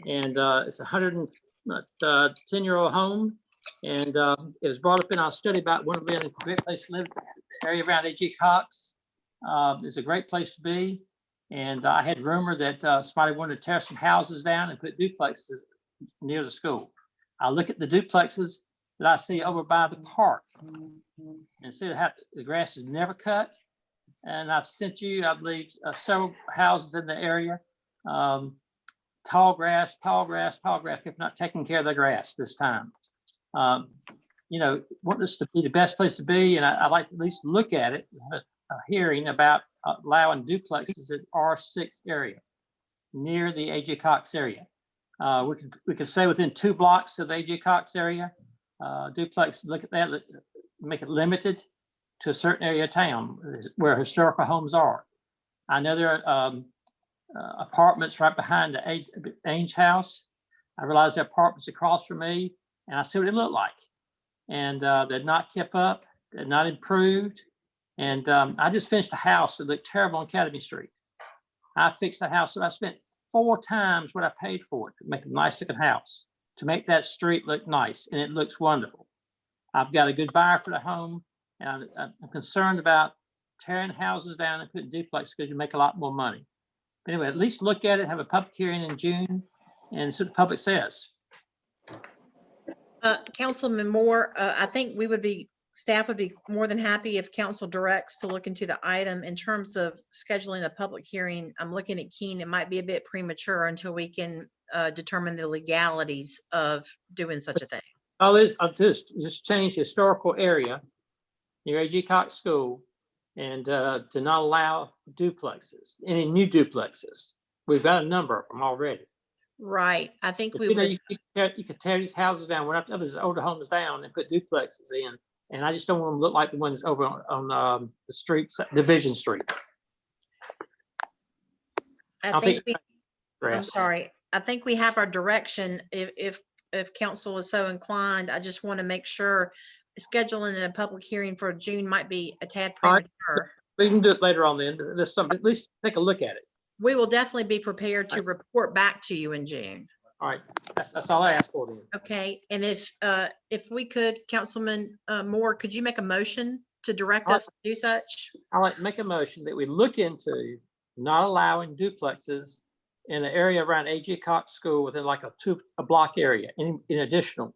And it's a 110-year-old home. And it was brought up in our study about when we're in a great place to live. The area around A.G. Cox is a great place to be. And I had rumor that somebody wanted to tear some houses down and put duplexes near the school. I look at the duplexes that I see over by the park and see how the grass is never cut. And I've sent you, I believe, several houses in the area. Tall grass, if not taking care of the grass this time. Want this to be the best place to be, and I'd like to at least look at it, have a hearing about allowing duplexes in R6 area near the A.J. Cox area. We could say within 2 blocks of the A.J. Cox area, duplex, look at that, make it limited to a certain area of town where historical homes are. I know there are apartments right behind the Ainge house. I realized the apartments across from me, and I see what it looked like. And they're not kept up, they're not improved. And I just finished a house that looked terrible on Academy Street. I fixed the house, and I spent 4 times what I paid for it to make a nice looking house, to make that street look nice, and it looks wonderful. I've got a good buyer for the home, and I'm concerned about tearing houses down and putting duplexes because you make a lot more money. But anyway, at least look at it, have a public hearing in June, and see what the public says. Councilman Moore, I think staff would be more than happy if council directs to look into the item in terms of scheduling a public hearing. I'm looking at Keen. It might be a bit premature until we can determine the legalities of doing such a thing. I'll just change historical area near A.G. Cox School and to not allow duplexes, any new duplexes. We've got a number of them already. Right. I think But, we you know, would. you could tear these houses down, we're not these older homes down and put duplexes in. And I just don't want them to look like the ones over on the street, Division Street. I'm sorry. I think we have our direction. If council is so inclined, I just want to make sure scheduling a public hearing for June might be a tad premature. We can do it later on then. There's something, at least take a look at it. We will definitely be prepared to report back to you in June. All right, that's all I asked for then. Okay, and if we could, Councilman Moore, could you make a motion to direct us to do such? I'd like to make a motion that we look into not allowing duplexes in the area around A.G. Cox School within like a block area, in additional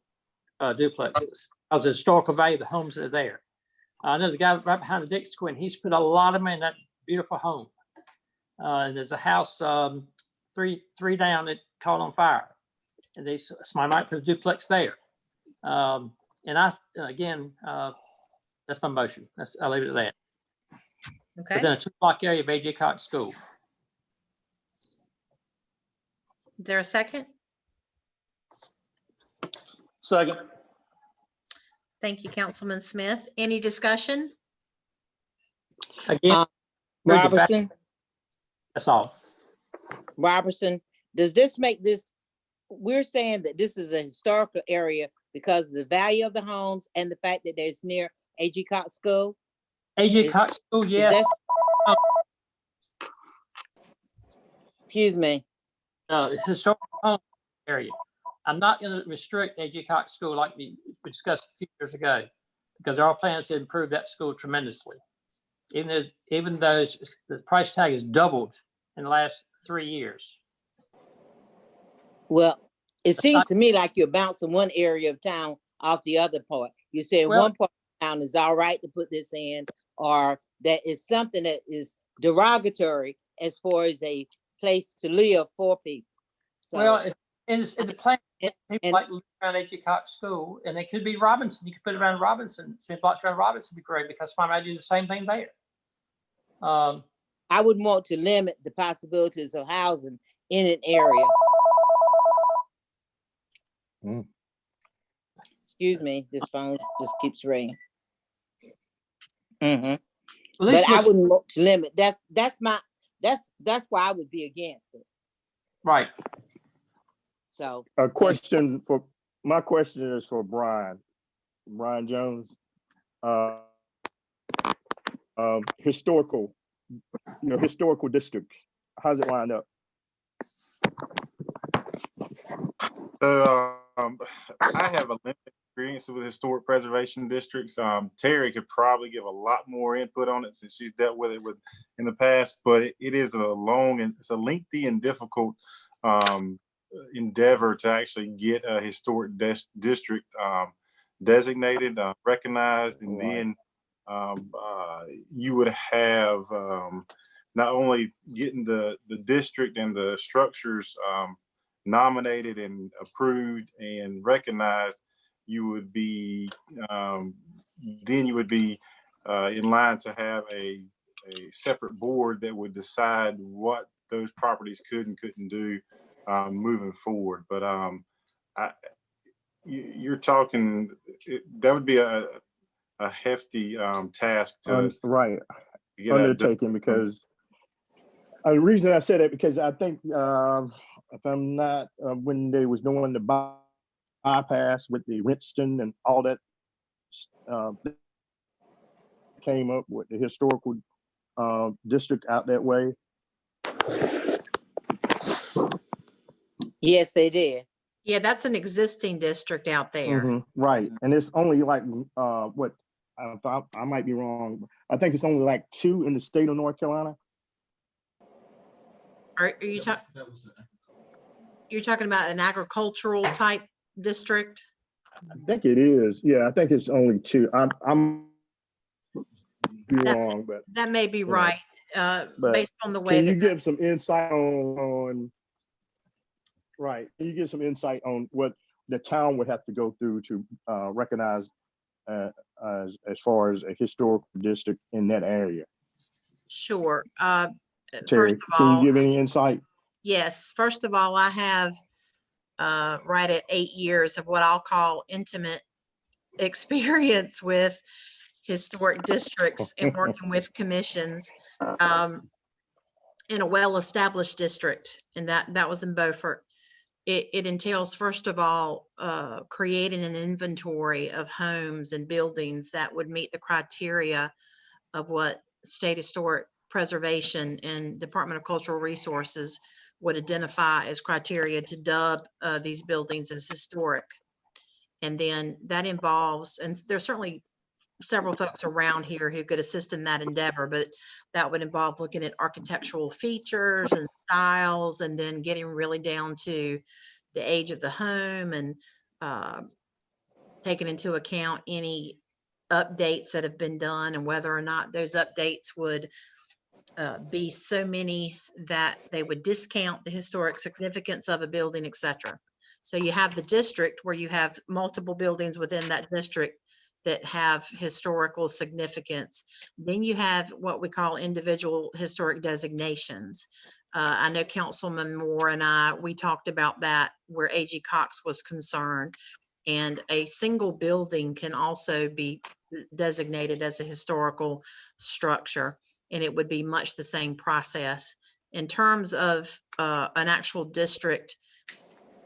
duplexes. Because the historical value of the homes that are there. I know the guy right behind the Dix Quinn, he's put a lot of money in that beautiful home. And there's a house three down that caught on fire. And somebody might put a duplex there. And again, that's my motion. I'll leave it at that. Okay. Within a 2-block area of A.J. Cox School. Is there a second? Second. Thank you, Councilman Smith. Any discussion? Again, Robertson, that's all. Robertson, does this make this, we're saying that this is a historical area because of the value of the homes and the fact that it's near A.G. Cox School? A.J. Cox School, yes. Excuse me. It's a historical home area. I'm not going to restrict A.J. Cox School like we discussed a few years ago, because there are plans to improve that school tremendously. Even though the price tag has doubled in the last 3 years. Well, it seems to me like you're bouncing one area of town off the other part. You said one part of town is all right to put this in, or that is something that is derogatory as far as a place to live for people. So, well, it's in the plan. People like live around A.J. Cox School, and it could be Robinson. You could put it around Robinson. 10 blocks around Robinson would be great, because somebody might do the same thing there. I would want to limit the possibilities of housing in an area. Excuse me, this phone just keeps ringing. But I wouldn't want to limit. That's why I would be against it. Right. So my question is for Brian Jones. Historical districts, how's it lined up? So I have a limited experience with historic preservation districts. Terry could probably give a lot more input on it since she's dealt with it in the past, but it is a lengthy and difficult endeavor to actually get a historic district designated, recognized, and then you would have not only getting the district and the structures nominated and approved and recognized, you would be then you would be in line to have a separate board that would decide what those properties could and couldn't do moving forward. But you're talking, that would be a hefty task to undertaking, because the reason I said it, because I think if I'm not, when they was doing the bypass with the Rinston and all that, came up with the historical district out that way. Yes, they did. Yeah, that's an existing district out there. Right, and it's only like what I might be wrong. I think it's only like 2 in the state of North Carolina. Are you talking? You're talking about an agricultural type district? I think it is. Yeah, I think it's only 2. I'm wrong, but That may be right, but based on the way can you that. give some insight on right? Can you give some insight on what the town would have to go through to recognize as far as a historical district in that area? Sure. Terry, First of can all, you give any insight? yes. First of all, I have right at 8 years of what I'll call intimate experience with historic districts and working with commissions in a well-established district, and that was in Beaufort. It entails, first of all, creating an inventory of homes and buildings that would meet the criteria of what State Historic Preservation and Department of Cultural Resources would identify as criteria to dub these buildings as historic. And then that involves, and there's certainly several folks around here who could assist in that endeavor, but that would involve looking at architectural features and styles, and then getting really down to the age of the home, and taking into account any updates that have been done and whether or not those updates would be so many that they would discount the historic significance of a building, etc. So you have the district where you have multiple buildings within that district that have historical significance. Then you have what we call individual historic designations. I know Councilman Moore and we talked about that where A.G. Cox was concerned. And a single building can also be designated as a historical structure, and it would be much the same process. In terms of an actual district,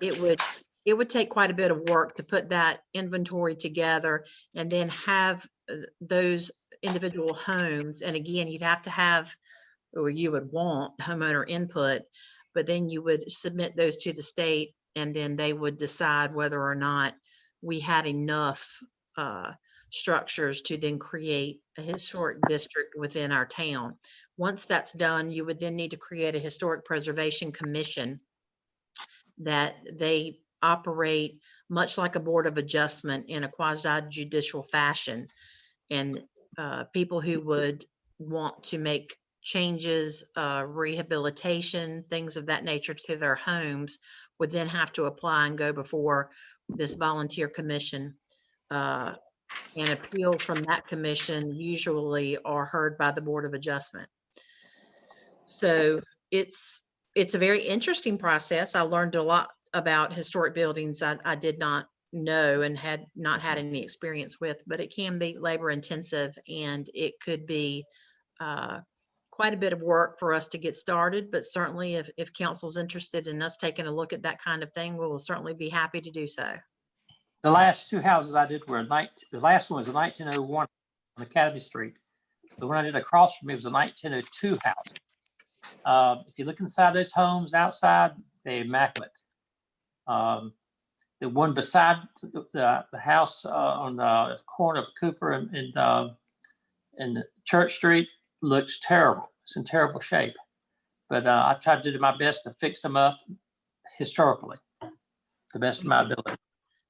it would take quite a bit of work to put that inventory together and then have those individual homes. And again, you'd have to have, or you would want, homeowner input, but then you would submit those to the state, and then they would decide whether or not we had enough structures to then create a historic district within our town. Once that's done, you would then need to create a historic preservation commission that they operate much like a board of adjustment in a quasi-judicial fashion. And people who would want to make changes, rehabilitation, things of that nature to their homes would then have to apply and go before this volunteer commission. And appeals from that commission usually are heard by the Board of Adjustment. So it's a very interesting process. I learned a lot about historic buildings I did not know and had not had any experience with, but it can be labor intensive, and it could be quite a bit of work for us to get started. But certainly if council's interested in us taking a look at that kind of thing, we will certainly be happy to do so. The last 2 houses I did were the last one was a 1901 on Academy Street. The one I did across from me was a 1902 house. If you look inside those homes outside, they're immaculate. The one beside the house on the corner of Cooper and Church Street looks terrible. It's in terrible shape. But I tried to do my best to fix them up historically, to the best of my ability.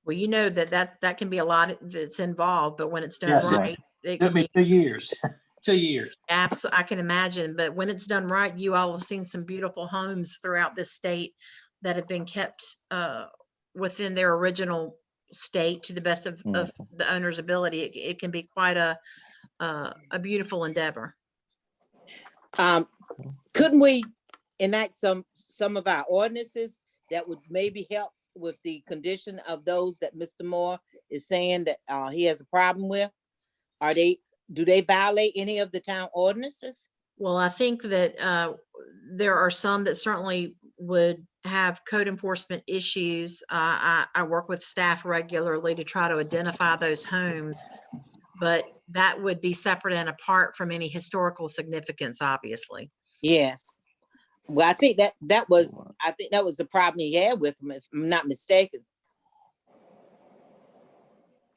Well, you know that can be a lot that's involved, but when it's done Yes, right, it took can me be 2 years. 2 years. absolutely. I can imagine, but when it's done right, you all have seen some beautiful homes throughout this state that have been kept within their original state to the best of the owner's ability. It can be quite a beautiful endeavor. Couldn't we enact some of our ordinances that would maybe help with the condition of those that Mr. Moore is saying that he has a problem with? Do they violate any of the town ordinances? Well, I think that there are some that certainly would have code enforcement issues, I work with staff regularly to try to identify those homes. But that would be separate and apart from any historical significance, obviously. Yes. Well, I think that was the problem he had with them, if I'm not mistaken.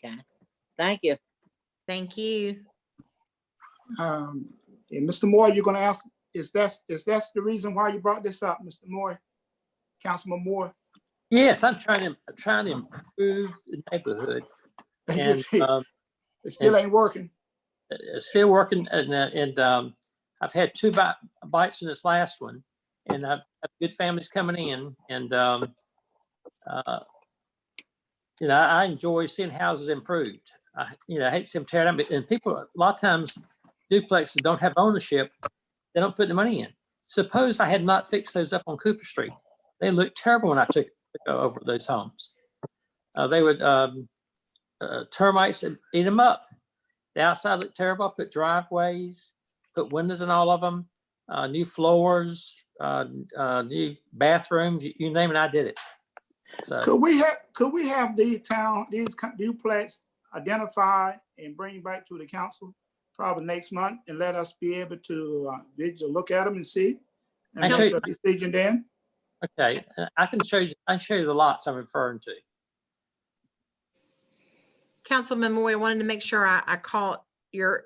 Okay, thank you. Thank you. And Mr. Moore, you're gonna ask, is that the reason why you brought this up, Mr. Moore? Councilman Moore? Yes, I'm trying to improve the neighborhood. And It still ain't working. it's still working, and I've had 2 bites in this last one, and I've had good families coming in, and you know, I enjoy seeing houses improved. I hate to see them tear down, and people, a lot of times, duplexes don't have ownership. They don't put the money in. Suppose I had not fixed those up on Cooper Street. They looked terrible when I took over those homes. They would termites and eat them up. The outside looked terrible. I put driveways, put windows in all of them, new floors, new bathrooms, you name it, I did it. So, Could we have these duplex identified and bring back to the council probably next month, and let us be able to look at them and see and make a decision then? okay, I can show you the lots I'm referring to. Councilman Moore, I wanted to make sure I caught your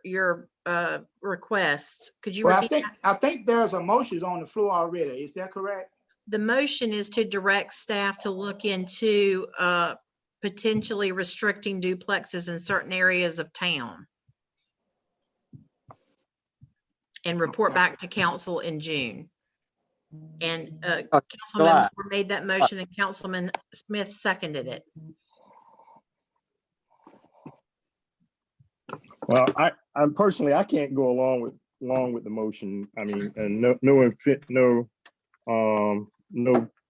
request. Could you Well, repeat that? I think there's a motion on the floor already. Is that correct? The motion is to direct staff to look into potentially restricting duplexes in certain areas of town and report back to council in June. And Councilman Moore made that motion and Councilman Smith seconded it. Well, I'm personally, I can't go along with the motion. I mean, and no,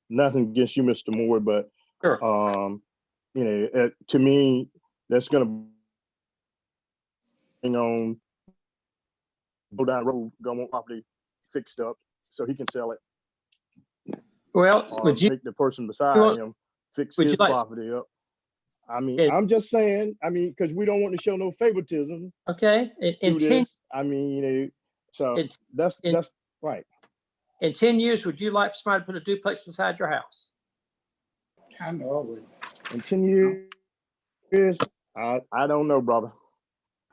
nothing against you, Mr. Moore, but sure. To me, that's gonna on go down the road, go on property fixed up so he can sell it. Well, would you make the person beside him fix his property up? I mean, I'm just saying, I mean, because we don't want to show no favoritism. Okay. I mean, so that's right. In 10 years, would you like for somebody to put a duplex beside your house? I know I would. In 10 years, I don't know, brother.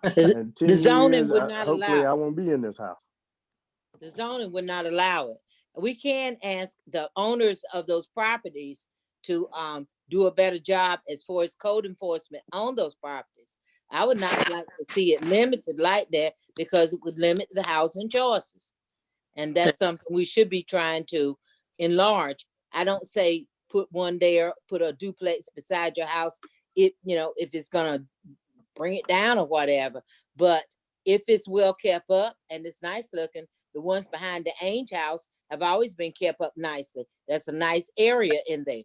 The zoning would not allow. Hopefully, I won't be in this house. The zoning would not allow it. We can ask the owners of those properties to do a better job as far as code enforcement on those properties. I would not like to see it limited like that because it would limit the housing choices. And that's something we should be trying to enlarge. I don't say put one there, put a duplex beside your house, if it's gonna bring it down or whatever. But if it's well kept up and it's nice looking, the ones behind the Ainge house have always been kept up nicely. That's a nice area in there.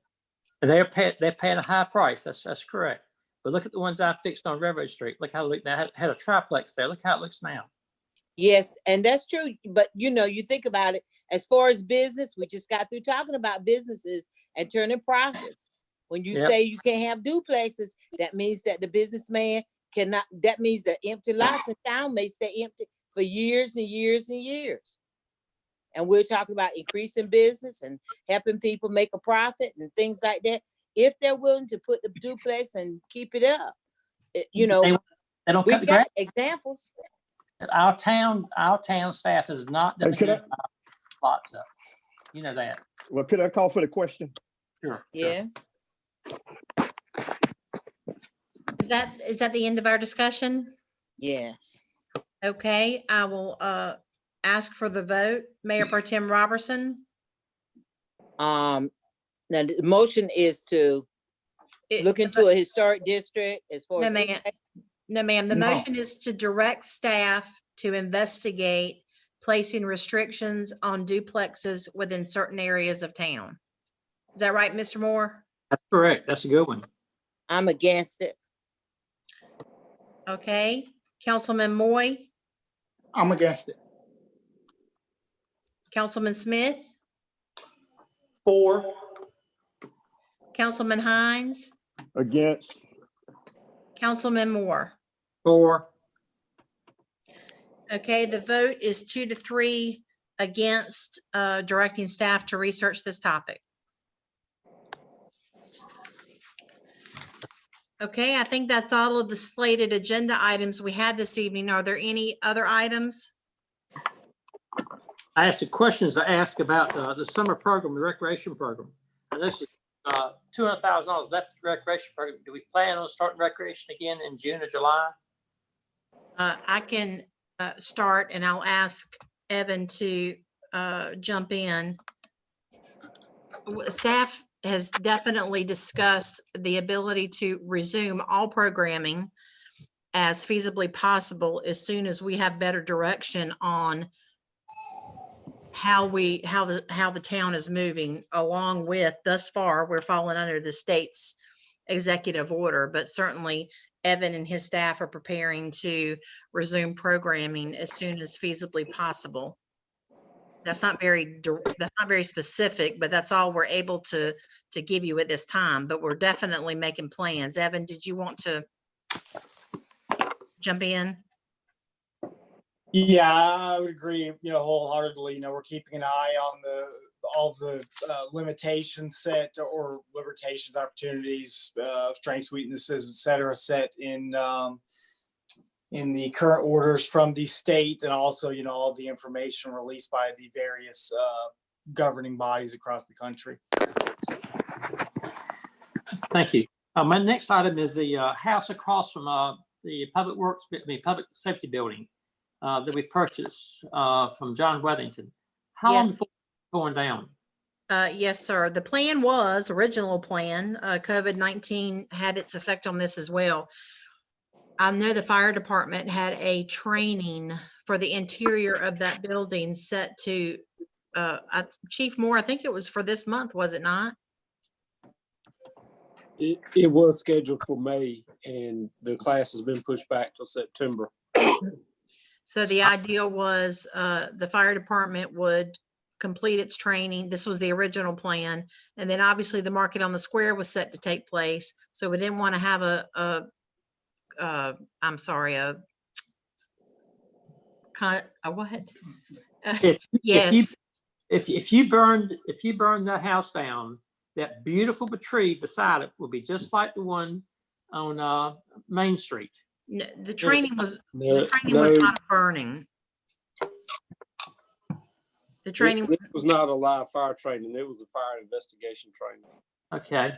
And they're paying a high price. That's correct. But look at the ones I fixed on Railroad Street. Look how it looked. I had a triplex there. Look how it looks now. Yes, and that's true. But you think about it, as far as business, we just got through talking about businesses and turning profits. When you say you can't have duplexes, that means that the businessman cannot, that means that empty lots in town may stay empty for years and years and years. And we're talking about increasing business and helping people make a profit and things like that. If they're willing to put the duplex and keep it up, they don't we cut the got grass. examples. Our town staff is not going to lots up. You know that. Well, could I call for the question? Sure. Yes. Is that the end of our discussion? Yes. Okay, I will ask for the vote. Mayor Pro Tem Robertson? Now the motion is to look into a historic district as far as. No, ma'am. The motion is to direct staff to investigate placing restrictions on duplexes within certain areas of town. Is that right, Mr. Moore? That's correct. That's a good one. I'm against it. Okay. Councilman Moy? I'm against it. Councilman Smith? 4. Councilman Hines, Against. Councilman Moore. 4. Okay, the vote is 2-3 against directing staff to research this topic. Okay, I think that's all of the slated agenda items we had this evening. Are there any other items? I asked the questions I asked about the summer program, the recreation program. And this is $200,000. That's the recreation program. Do we plan on starting recreation again in June or July? I can start and I'll ask Evan to jump in. Staff has definitely discussed the ability to resume all programming as feasibly possible as soon as we have better direction on how the town is moving, along with, thus far, we're falling under the state's executive order, but certainly Evan and his staff are preparing to resume programming as soon as feasibly possible. That's not very specific, but that's all we're able to give you at this time, but we're definitely making plans. Evan, did you want to jump in? Yeah, I would agree, wholeheartedly. We're keeping an eye on all the limitations set, or limitations, opportunities, strengths, weaknesses, et cetera, set in the current orders from the state, and also, all the information released by the various governing bodies across the country. Thank you. My next item is the house across from the public safety building that we purchased from John Worthington. How long before it's going down? Yes, sir. The plan was, original plan, COVID-19 had its effect on this as well. I know the fire department had a training for the interior of that building set to, Chief Moore, I think it was for this month, was it not? It was scheduled for May, and the class has been pushed back till September. So the idea was the fire department would complete its training. This was the original plan. And then obviously the market on the square was set to take place. So we didn't want to have what? Yes. If you burned that house down, that beautiful tree beside it will be just like the one on Main Street. No, the training was not burning. The training was not a live fire training. It was a fire investigation training. Okay,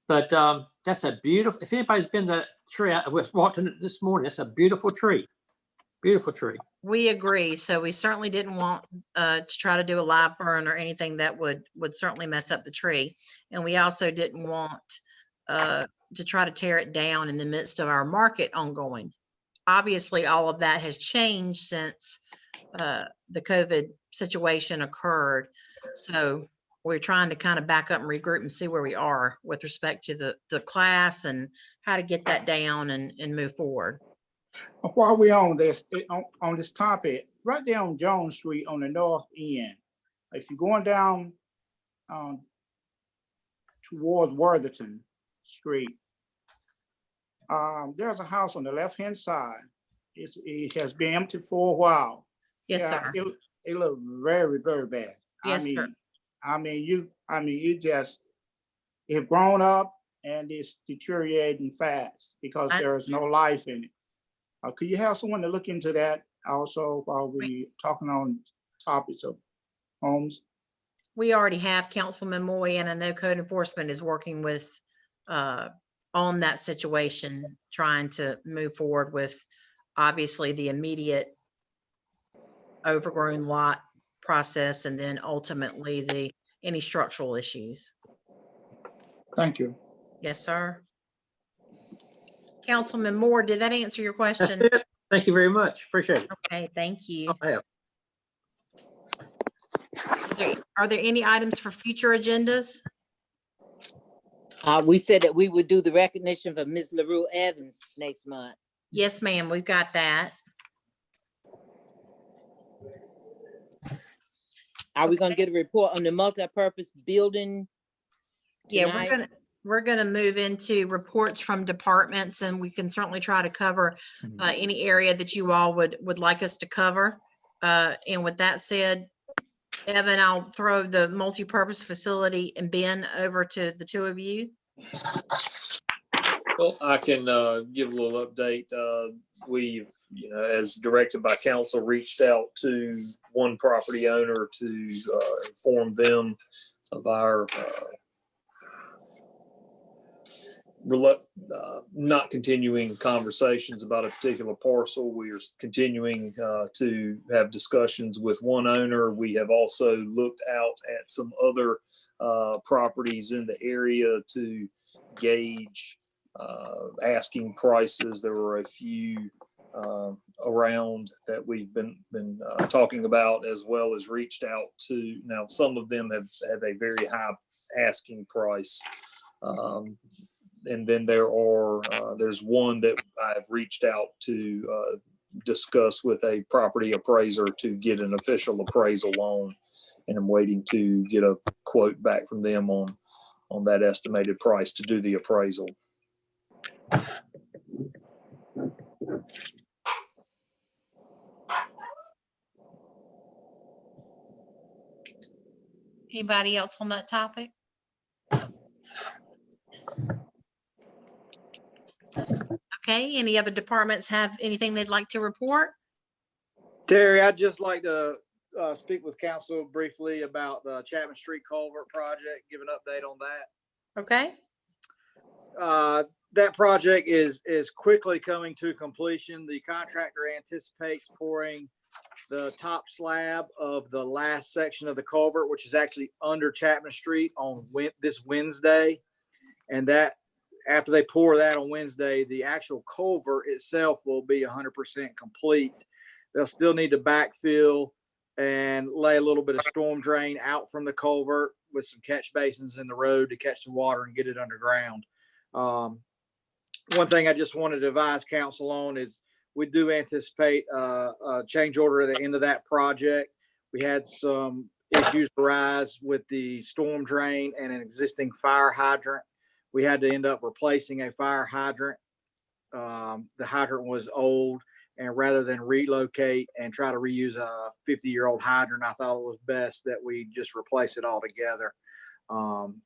but that's a beautiful. If anybody's been to that tree, I was walking it this morning. It's a beautiful tree. Beautiful tree. We agree. So we certainly didn't want to try to do a live burn or anything that would certainly mess up the tree. And we also didn't want to try to tear it down in the midst of our market ongoing. Obviously, all of that has changed since the COVID situation occurred. So we're trying to kind of back up and regroup and see where we are with respect to the class and how to get that down and move forward. While we're on this topic, right there on Jones Street on the north end, if you're going down towards Worthington Street, there's a house on the left-hand side. It has been empty for a while. Yes, sir. It looks very, very bad. Yes, sir. It's grown up and it's deteriorating fast because there is no life in it. Could you have someone to look into that also while we're talking on topics of homes? We already have Councilman Moy, and I know code enforcement is working with on that situation, trying to move forward with obviously the immediate overgrown lot process, and then ultimately any structural issues. Thank you. Yes, sir. Councilman Moore, did that answer your question? That's it. Thank you very much. Appreciate it. Okay, thank you. Oh, yeah. Are there any items for future agendas? We said that we would do the recognition for Ms. LaRue Evans next month. Yes, ma'am, we've got that. Are we gonna get a report on the multipurpose building Yeah, tonight? we're gonna move into reports from departments, and we can certainly try to cover any area that you all would like us to cover. And with that said, Evan, I'll throw the multipurpose facility and Ben over to the two of you. Well, I can give a little update. We've, as directed by council, reached out to one property owner to inform them of our not continuing conversations about a particular parcel. We are continuing to have discussions with one owner. We have also looked out at some other properties in the area to gauge asking prices. There were a few around that we've been talking about, as well as reached out to. Now, some of them have a very high asking price. And then there's one that I've reached out to discuss with a property appraiser to get an official appraisal on, and I'm waiting to get a quote back from them on that estimated price to do the appraisal. Anybody else on that topic? Okay, any other departments have anything they'd like to report? Terry, I'd just like to speak with council briefly about the Chapman Street Culvert project, give an update on that. Okay. That project is quickly coming to completion. The contractor anticipates pouring the top slab of the last section of the culvert, which is actually under Chapman Street on this Wednesday. And that after they pour that on Wednesday, the actual culvert itself will be 100% complete. They'll still need to backfill and lay a little bit of storm drain out from the culvert with some catch basins in the road to catch the water and get it underground. One thing I just wanted to advise council on is we do anticipate a change order at the end of that project. We had some issues arise with the storm drain and an existing fire hydrant. We had to end up replacing a fire hydrant. The hydrant was old, and rather than relocate and try to reuse a 50-year-old hydrant, I thought it was best that we just replace it altogether.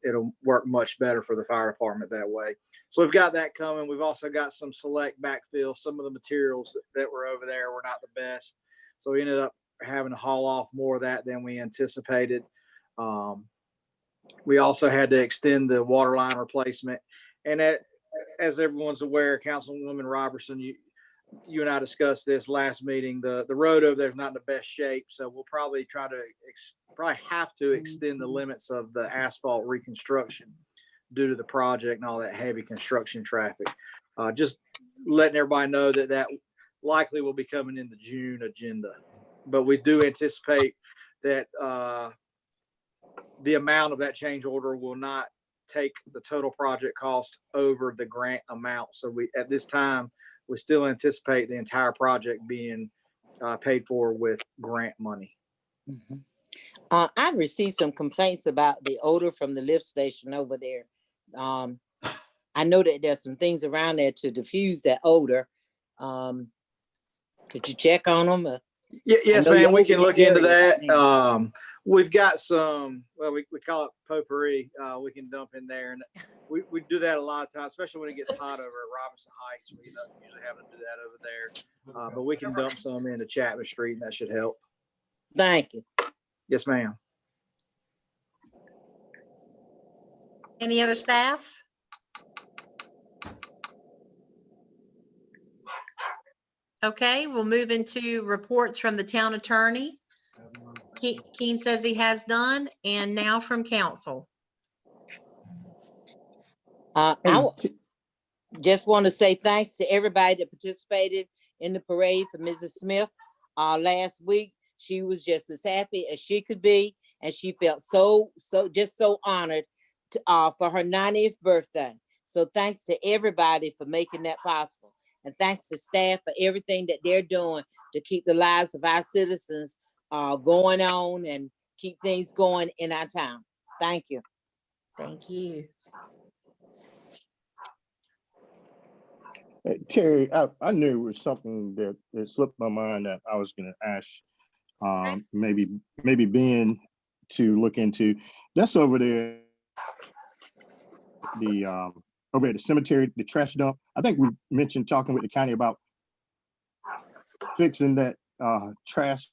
It'll work much better for the fire department that way. So we've got that coming. We've also got some select backfill. Some of the materials that were over there were not the best. So we ended up having to haul off more of that than we anticipated. We also had to extend the water line replacement. And as everyone's aware, Councilwoman Robertson, you and I discussed this last meeting. The road over there is not in the best shape, so we'll probably have to extend the limits of the asphalt reconstruction due to the project and all that heavy construction traffic. Just letting everybody know that likely will be coming in the June agenda. But we do anticipate that the amount of that change order will not take the total project cost over the grant amount. So at this time, we still anticipate the entire project being paid for with grant money. Mm-hmm. I've received some complaints about the odor from the lift station over there. I know that there's some things around there to diffuse that odor. Could you check on them? Yes, ma'am. We can look into that. We've got some, well, we call it potpourri. We can dump in there, and we do that a lot of times, especially when it gets hot over at Robinson Heights. We usually have to do that over there, but we can dump some into Chapman Street, and that should help. Thank you. Yes, ma'am. Any other staff? Okay, we'll move into reports from the town attorney. Keene says he has done, and now from council. I just want to say thanks to everybody that participated in the parade for Mrs. Smith last week. She was just as happy as she could be, and she felt so honored for her 90th birthday. So thanks to everybody for making that possible, and thanks to staff for everything that they're doing to keep the lives of our citizens going on and keep things going in our town. Thank you. Thank you. Terry, I knew it was something that slipped my mind that I was going to ask, maybe Ben to look into. That's over there, over at the cemetery, the trash dump. I think we mentioned talking with the county about fixing that trash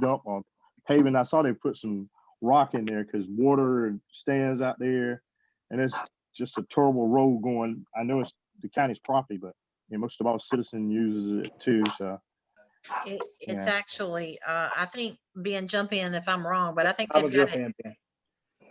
dump or paving. I saw they put some rock in there because water stands out there, and it's just a terrible road going. I know it's the county's property, but most of our citizens uses it too. So It's actually, I think, Ben, jump in if I'm wrong, but I think I they've will got jump it, in.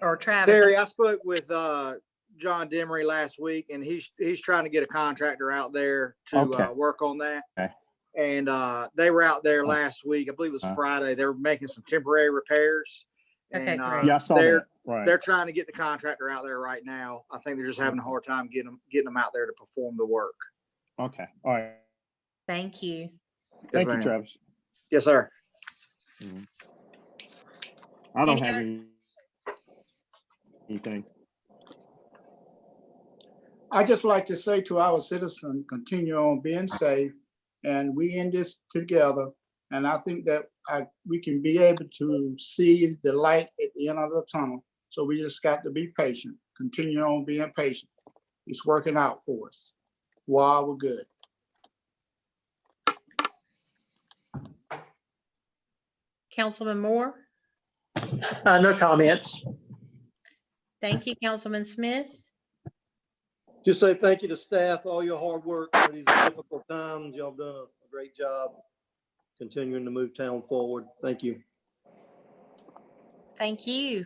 or Travis. Terry, I spoke with John Demery last week, and he's trying to get a contractor out there to work on that. Okay. And they were out there last week. I believe it was Friday. They were making some temporary repairs. Okay, And great. Yeah, I saw that. Right. they're trying to get the contractor out there right now. I think they're just having a hard time getting them out there to perform the work. Okay. All right. Thank you. Thank you, ma'am. Travis. Yes, sir. I don't Any have other- anything. I just like to say to our citizens, continue on being safe, and we in this together. And I think that we can be able to see the light at the end of the tunnel. So we just got to be patient, continue on being patient. It's working out for us. Wow, we're good. Councilman Moore. No comments. Thank you, Councilman Smith. Just say thank you to staff, all your hard work for these difficult times. Y'all have done a great job continuing to move town forward. Thank you. Thank you.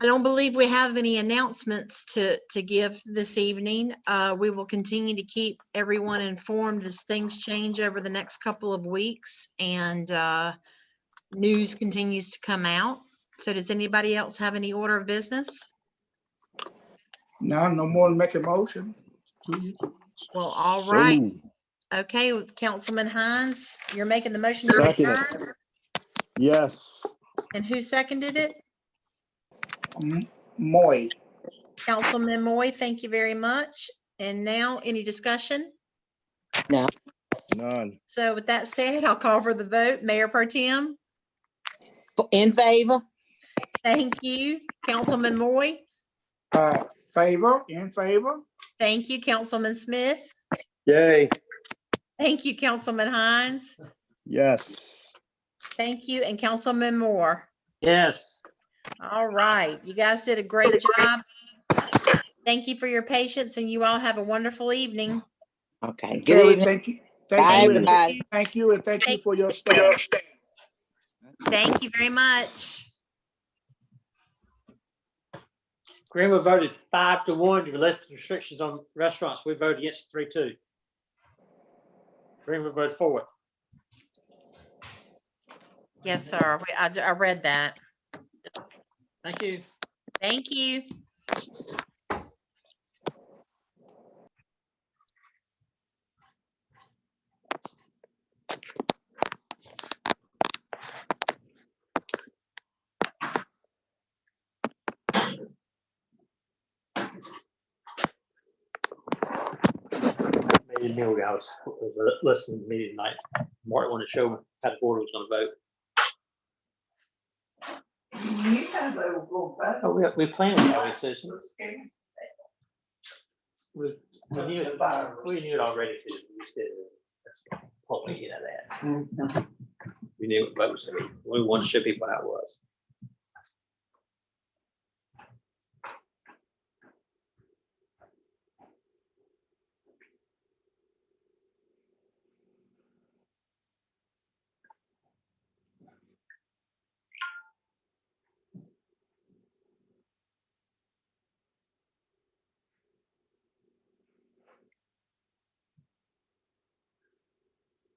I don't believe we have any announcements to give this evening. We will continue to keep everyone informed as things change over the next couple of weeks, and news continues to come out. So does anybody else have any order of business? No more to make a motion. Well, all So right. moved. Okay, with Councilman Hines, you're making the motion to Second. adjourn? Yes. And who seconded it? Moy. Councilman Moy, thank you very much. And now, any discussion? No. None. So with that said, I'll call for the vote. Mayor Pro Tem? In favor? Thank you. Councilman Moy? In favor? Thank you, Councilman Smith. Yay. Thank you, Councilman Hines. Yes. Thank you, and Councilman Moore. Yes. All right, you guys did a great job. Thank you for your patience, and you all have a wonderful evening. Okay. Good Terry, evening. thank you. Bye, Thank you. everybody. Thank you, and thank you for your staff. Thank you very much. Greenwood voted 5-1 to lift restrictions on restaurants. We voted against 3-2. Greenwood voted for it. Yes, sir. I read that. Thank you. Thank you. Maybe Neil guys was listening to me tonight. Martin wanted to show me how the board was going to vote. Oh, we planned on that decision. We knew it already. We just did pull me out of that. We knew what vote was going to be. We wanted to show people how it was.